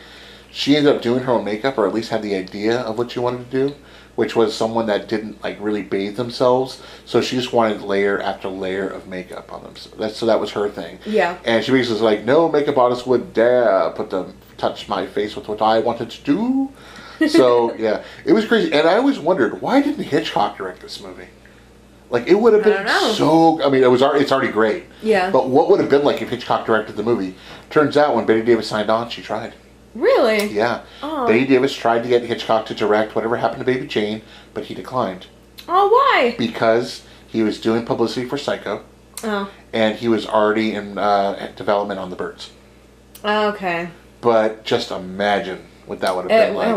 she ended up doing her own makeup, or at least had the idea of what she wanted to do, which was someone that didn't like really bathe themselves, so she just wanted layer after layer of makeup on them. So that was her thing. Yeah. And she basically was like, no makeup artist would dare touch my face with what I wanted to do. So yeah, it was crazy. And I always wondered, why didn't Hitchcock direct this movie? Like, it would have been so. I mean, it's already great. Yeah. But what would have been like if Hitchcock directed the movie? Turns out when Bette Davis signed on, she tried. Really? Yeah. Oh. Bette Davis tried to get Hitchcock to direct Whatever Happened to Baby Jane, but he declined. Oh, why? Because he was doing publicity for Psycho. Oh. And he was already in development on The Birds. Oh, okay. But just imagine what that would have been like.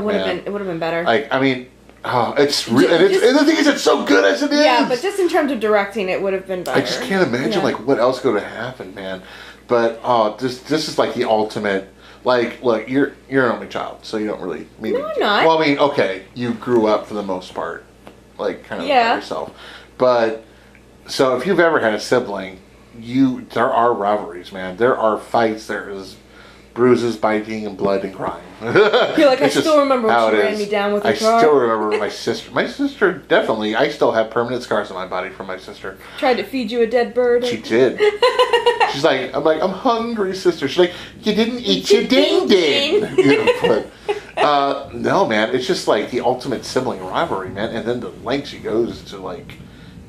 It would have been better. Like, I mean, and the thing is, it's so good as it is. Yeah, but just in terms of directing, it would have been better. I just can't imagine like what else could have happened, man. But this is like the ultimate. Like, look, you're an only child, so you don't really. No, I'm not. Well, I mean, okay, you grew up for the most part, like kind of by yourself. But so if you've ever had a sibling, there are rivalries, man. There are fights. There is bruises, biting, and blood and crying. You're like, I still remember when she ran me down with a car. I still remember my sister. My sister, definitely. I still have permanent scars on my body from my sister. Tried to feed you a dead bird. She did. She's like, I'm hungry, sister. She's like, you didn't eat your ding ding. No, man, it's just like the ultimate sibling rivalry, man. And then the lengths she goes to like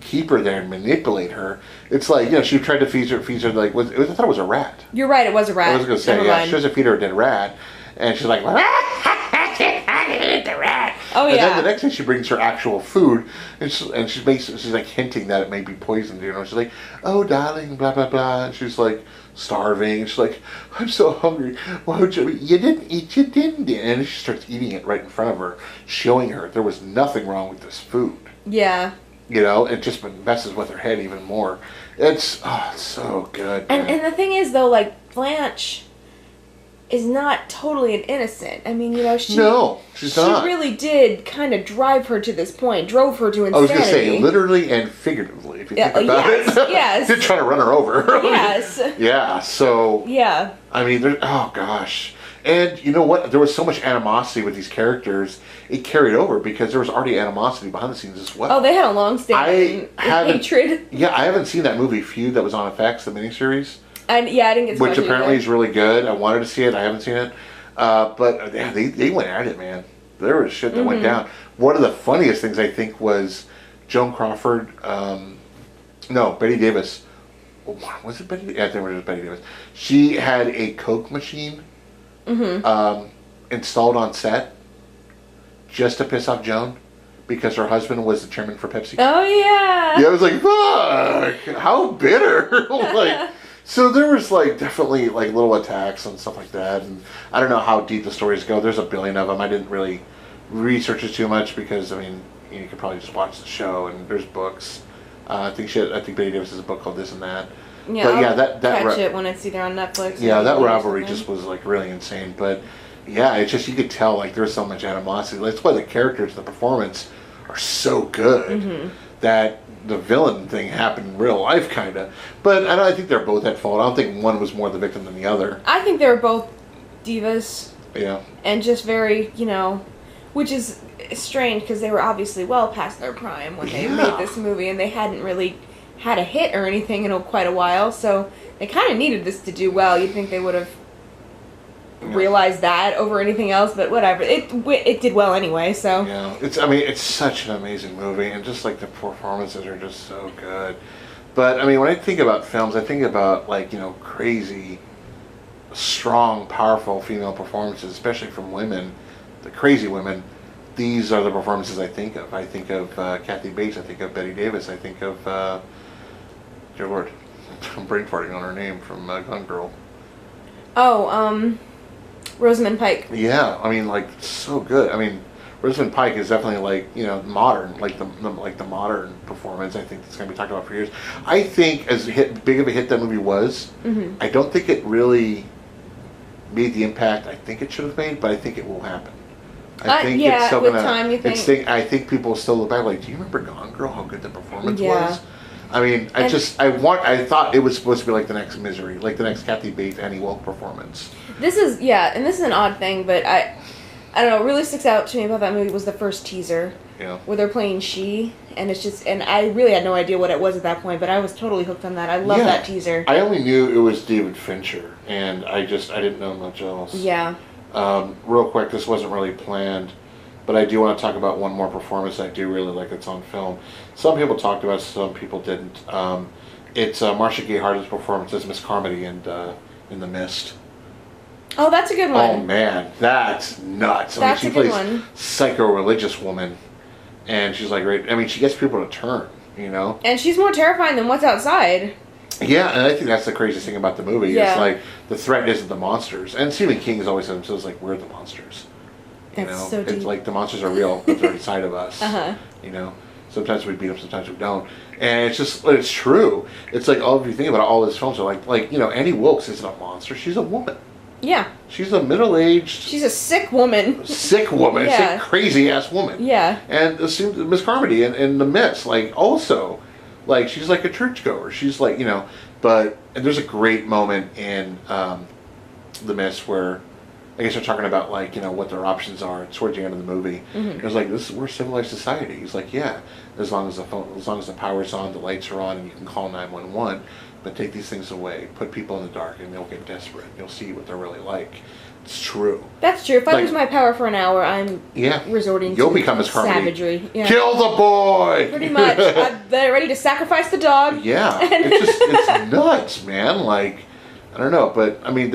keep her there and manipulate her. It's like, she tried to feed her like, I thought it was a rat. You're right, it was a rat. I was going to say, she was to feed her a dead rat. And she's like, I eat the rat. Oh, yeah. And then the next day she brings her actual food, and she's like hinting that it may be poisoned. She's like, oh, darling, blah, blah, blah. And she's like starving. And she's like, I'm so hungry. Why would you didn't eat your din din. And she starts eating it right in front of her, showing her there was nothing wrong with this food. Yeah. It just messes with her head even more. It's so good. And the thing is, though, like, Blanche is not totally an innocent. I mean, she's not. She really did kind of drove her to insanity. I was going to say, literally and figuratively, if you think about it. Yes. Did try to run her over. Yes. Yeah, so. Yeah. I mean, oh gosh. And you know what? There was so much animosity with these characters, it carried over because there was already animosity behind the scenes as well. Oh, they had a long-standing hatred. Yeah, I haven't seen that movie Feud that was on FX, the miniseries. I didn't get to which apparently is really good. I wanted to see it. I haven't seen it. But yeah, they went at it, man. There was shit that went down. One of the funniest things I think was Joan Crawford. Bette Davis. Was it Bette? Yeah, I think it was Bette Davis. She had a Coke machine installed on set just to piss off Joan because her husband was the chairman for Pepsi. Oh yeah. Yeah, I was like, fuck, how bitter. So there was definitely little attacks and stuff like that, and I don't know how deep the stories go. There's a billion of them. I didn't really research it too much because you could probably just watch the show, and there's books. I think Bette Davis has a book called This and That. Yeah, but yeah, that catch it when it's either on Netflix. Yeah, that rivalry just was really insane. But Yeah, it's just, you could tell, like, there's so much animosity. That's why the characters, the performance are so good that the villain thing happened in real life, kind of. But I think they're both at fault. I don't think one was more the victim than the other. I think they were both divas. Yeah. And just very, which is strange because they were obviously well past their prime when they made this movie, and they hadn't really had a hit or anything in quite a while, so they kind of needed this to do well. You'd think they would have realized that over anything else, but whatever. It did well anyway, so. Yeah, it's such an amazing movie, and just like the performances are just so good. But I mean, when I think about films, I think about like, crazy, strong, powerful female performances, especially from women, the crazy women. These are the performances I think of. I think of Kathy Bates. I think of Bette Davis. I think of, dear Lord, I'm brain farting on her name from Gone Girl. Oh, Rosamund Pike. Yeah, I mean, like, so good. I mean, Rosamund Pike is definitely like, modern, like the modern performance. I think that's going to be talked about for years. I think as big of a hit that movie was, I don't think it really made the impact I think it should have made, but I think it will happen. I think it's still with gonna. time, you think? I think people still look back like, do you remember Gone Girl? How good the performance was. I mean, I thought it was supposed to be like the next Misery, like the next Kathy Bates, Annie Wilk performance. This is an odd thing, but I don't know. What really sticks out to me about that movie was the first teaser, where they're playing She, and and I really had no idea what it was at that point, but I was totally hooked on that. I love that teaser. I only knew it was David Fincher, and I didn't know much else. Yeah. Real quick, this wasn't really planned, but I do want to talk about one more performance I do really like that's on film. Some people talked about it, some people didn't. It's Marcia Gay Harden's performance as Miss Carmody in The Mist. Oh, that's a good one. Oh man, that's nuts. That's she a good plays one. Psycho-religious woman, and she's like, she gets people to turn, And she's more terrifying than what's outside. Yeah, and I think that's the craziest thing about the movie. It's like the threat isn't the monsters, and Stephen King has always said himself like, we're the monsters. That's so deep. It's like the monsters are real, but they're inside of us. Sometimes we beat them, sometimes we don't, and it's true. It's like if you think about it, all these films are like Annie Wilkes isn't a monster; she's a woman. Yeah. She's a middle-aged. She's a sick woman. Sick woman. Yeah. Sick, crazy-ass woman. Yeah. And Miss Carmody in The Mist, also, she's like a churchgoer. She's like, and there's a great moment in The Mist where, I guess they're talking about, what their options are towards the end of the movie. It's like, we're civilized society. He's like, yeah, as long as the power's on, the lights are on, and you can call 911. But take these things away, put people in the dark, and they'll get desperate. You'll see what they're really like. It's true. That's true. If I lose my power for an hour, I'm resorting You'll to become Miss Carmody. savagery. Yeah. Kill the boy! Pretty much. They're ready to sacrifice the dog. Yeah. It's nuts, man. I don't know. But, I mean,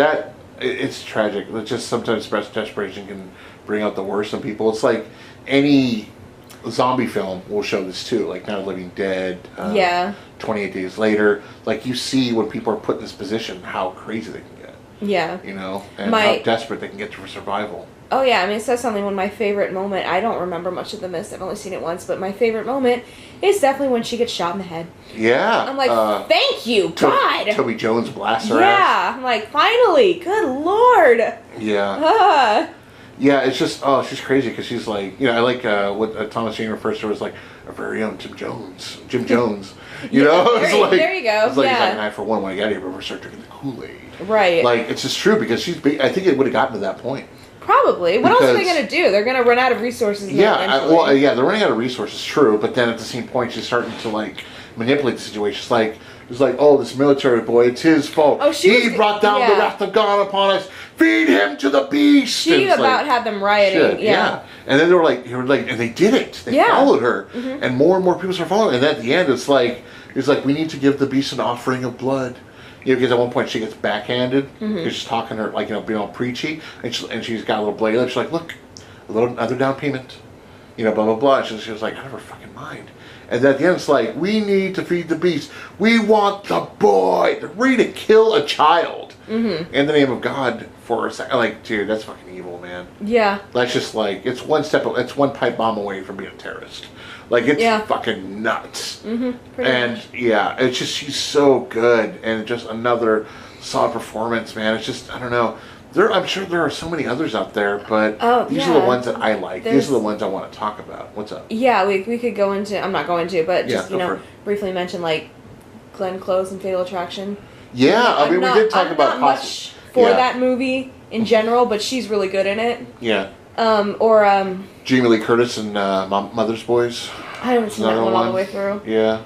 it's tragic. It's just sometimes desperation can bring out the worst in people. It's like any zombie film will show this too, like Night of the Living Dead, 28 Days Later. You see when people are put in this position, how crazy they can get. Yeah. And how desperate they can get for survival. Oh yeah, I mean, it says something. When my favorite moment, I don't remember much of The Mist, I've only seen it once, but my favorite moment is definitely when she gets shot in the head. Yeah. I'm like, thank you, God! Toby Jones blasts her ass. Yeah, I'm like, finally, good Lord! Yeah. Yeah, it's just, she's crazy because she's like, I like what Thomas Jane refers to as like our very own Jim Jones. There you go. It's like, he's like, 9 for 1 when I got here, but we're start drinking the Kool-Aid. Right. It's just true because she's big. I think it would have gotten to that point. Probably. What else are they going to do? They're going to run out of resources. Yeah, they're running out of resources, true, but then at the same point, she's starting to manipulate the situation. It's like, oh, this military boy, it's his fault. Oh, he brought down the wrath of God upon us. Feed him to the beast. She had them rioting. Yeah. And then they were like, and they did it. They followed her, and more people started following. And at the end, it's like we need to give the beast an offering of blood. Because at one point she gets backhanded. Because she's talking to her, being all preachy, and she's got a little blade. She's like, look, another down payment. Blah blah blah. She was like, out of her fucking mind. And at the end, it's like, we need to feed the beast. We want the boy. They're ready to kill a child in the name of God for a second. Dude, that's fucking evil, man. Yeah. That's just it's one pipe bomb away from being a terrorist. It's fucking nuts. And it's just, she's so good. And just another solid performance, man. It's just, I don't know. I'm sure there are so many others out there, but these are the ones that I like. These are the ones I want to talk about. What's up? Yeah, we could go into. I'm not going to, but just go briefly mention like Glenn Close and Fatal Attraction. Yeah, I mean, we did talk about not much for that movie in general, but she's really good in it. Yeah. Or Jamie Lee Curtis and Mother's Boys. I haven't seen that one all the way through. Yeah.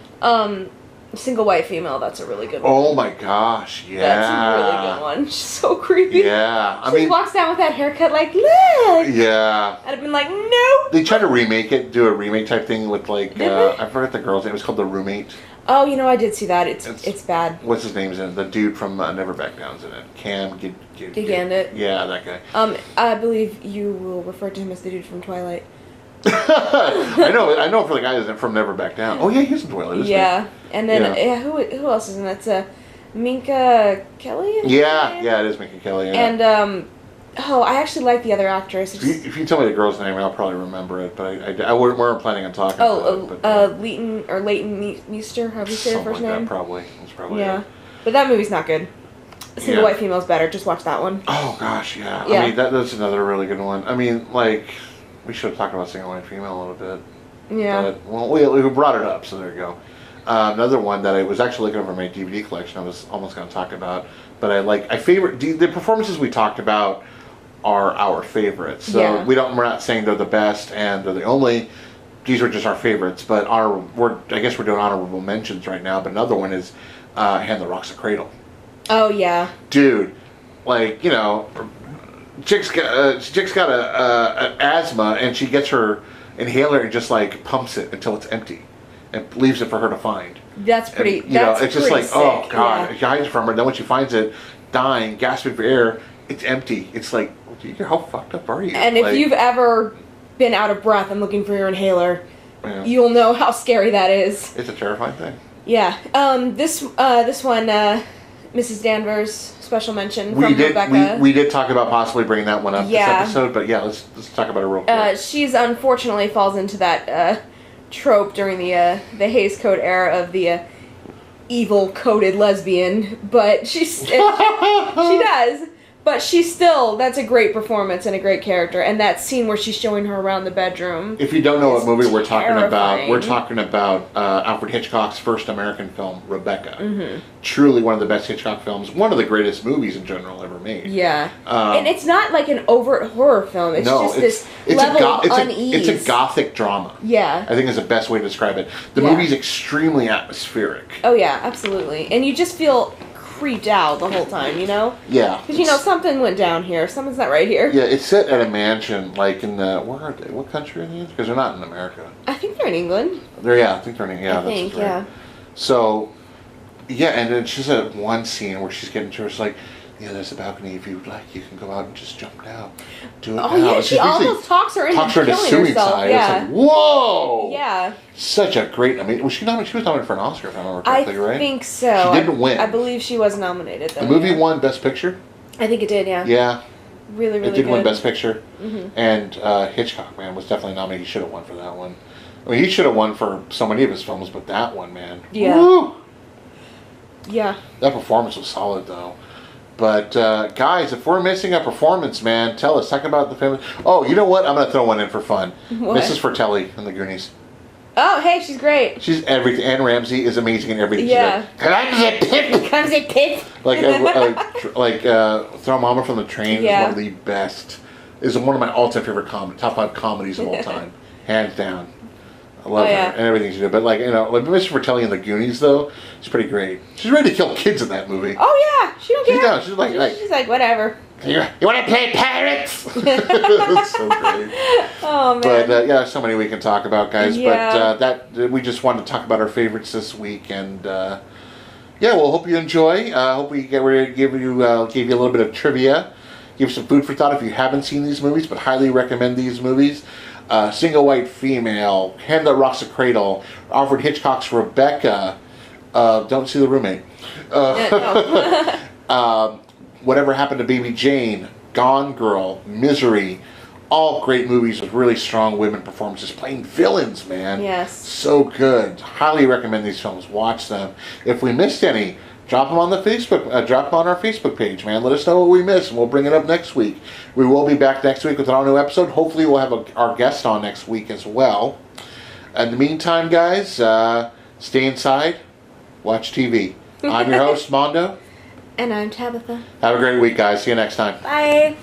Single White Female, that's a really good one. Oh my gosh, yeah. That's a really good one. She's so creepy. Yeah. She walks down with that haircut like, look! Yeah. I'd have been like, no! They tried to remake it, do a remake type thing with like, I forgot the girl's name. It was called The Roommate. Oh, I did see that. It's bad. What's his name's in it? The dude from Never Back Down's in it. Cam Gigandit. Yeah, that guy. I believe you will refer to him as the dude from Twilight. I know for the guy that's from Never Back Down. Oh yeah, he's in Twilight, isn't he? And then who else is in that? It's Minka Kelly? Yeah, it is Minka Kelly. Yeah. And I actually like the other actress. If you tell me the girl's name, I'll probably remember it. But I weren't planning on talking. about it, Leighton Meester, how do you say her first name? Probably. It's probably. Yeah, but that movie's not good. Single White Female's better. Just watch that one. Oh gosh, yeah. I mean, that's another really good one. I mean, like, we should have talked about Single White Female a little bit. Yeah. But, we brought it up, so there you go. Another one that I was actually looking over my DVD collection. I was almost going to talk about, but I favorite the performances we talked about are our favorites. So we're not saying they're the best and they're the only. These are just our favorites, but I guess we're doing honorable mentions right now. But another one is Hand That Rocks the Cradle. Oh yeah, dude, like chick's got a asthma and she gets her inhaler and just like pumps it until it's empty, and leaves it for her to find. That's pretty. And, it's just like, sick. oh god, she hides it from her. Then when she finds it, dying, gasping for air, it's empty. It's like, how fucked up are you? And if you've ever been out of breath and looking for your inhaler, you'll know how scary that is. It's a terrifying thing. Yeah. This one, Mrs. Danvers, special mention from Rebecca. We did talk about possibly bringing that one up this episode, but let's talk about it real quick. She's unfortunately falls into that trope during the Hays Code era of the evil coded lesbian, but she does. But she's still, that's a great performance and a great character. And that scene where she's showing her around the bedroom. If you don't know what movie we're talking about Alfred Hitchcock's first American film, Rebecca. Mm-hmm. Truly one of the best Hitchcock films. One of the greatest movies in general ever made. Yeah. And it's not like an overt horror film. It's just this level of unease. It's a gothic drama. Yeah. I think is the best way to describe it. The movie's extremely atmospheric. Oh yeah, absolutely. And you just feel freaked out the whole time, Yeah. Because, something went down here. Something's not right here. Yeah, it's set at a mansion, like in the... Where are they? What country are they in? Because they're not in America. I think they're in England. I think they're in England. Yeah, So, and then she's at one scene where she's getting to her, it's like, there's a balcony. If you'd like, you can go out and just jump down. Do it now. Yeah, she almost talks her into killing herself. Yeah. It's like, whoa! Yeah. Such a great... I mean, she was nominated for an Oscar, if I remember correctly, right? I think so. She didn't win. I believe she was nominated, though. The movie won Best Picture? I think it did, yeah. Yeah. Really, really good. It did win Best Picture. Mm-hmm. And Hitchcock, man, was definitely nominated. He should have won for that one. I mean, he should have won for so many of his films, but that one, man. Yeah. Woo! Yeah. That performance was solid, though. But, guys, if we're missing a performance, man, tell us. Talk about the film. Oh, you know what? I'm going to throw one in for fun. What? Mrs. Fratelli in The Goonies. Oh, hey, she's great. She's everything. Anne Ramsey is amazing in everything. Yeah. Comes a pip. Like Throw Mama from the Train is one of the best. Is one of my all-time favorite top 5 comedies of all time. Hands down. I love her and everything she did. But, like Mr. Fratelli in The Goonies, though, she's pretty great. She's ready to kill kids in that movie. Oh, yeah. She don't care. She's like, whatever. You want to play pirates? It's so great. Oh, man. But, so many we can talk about, guys. Yeah. But we just wanted to talk about our favorites this week. And, well, hope you enjoy. Hope we gave you a little bit of trivia. Give some food for thought if you haven't seen these movies, but highly recommend these movies. Single White Female, Hand That Rocks the Cradle, Alfred Hitchcock's Rebecca, don't see The Roommate. Whatever Happened to Baby Jane, Gone Girl, Misery, all great movies with really strong women performances playing villains, man. Yes. So good. Highly recommend these films. Watch them. If we missed any, drop them on the Facebook. Drop them on our Facebook page, man. Let us know what we missed, and we'll bring it up next week. We will be back next week with an all-new episode. Hopefully, we'll have our guest on next week as well. In the meantime, guys, stay inside, watch TV. I'm your host, Mondo. And I'm Tabitha. Have a great week, guys. See you next time. Bye.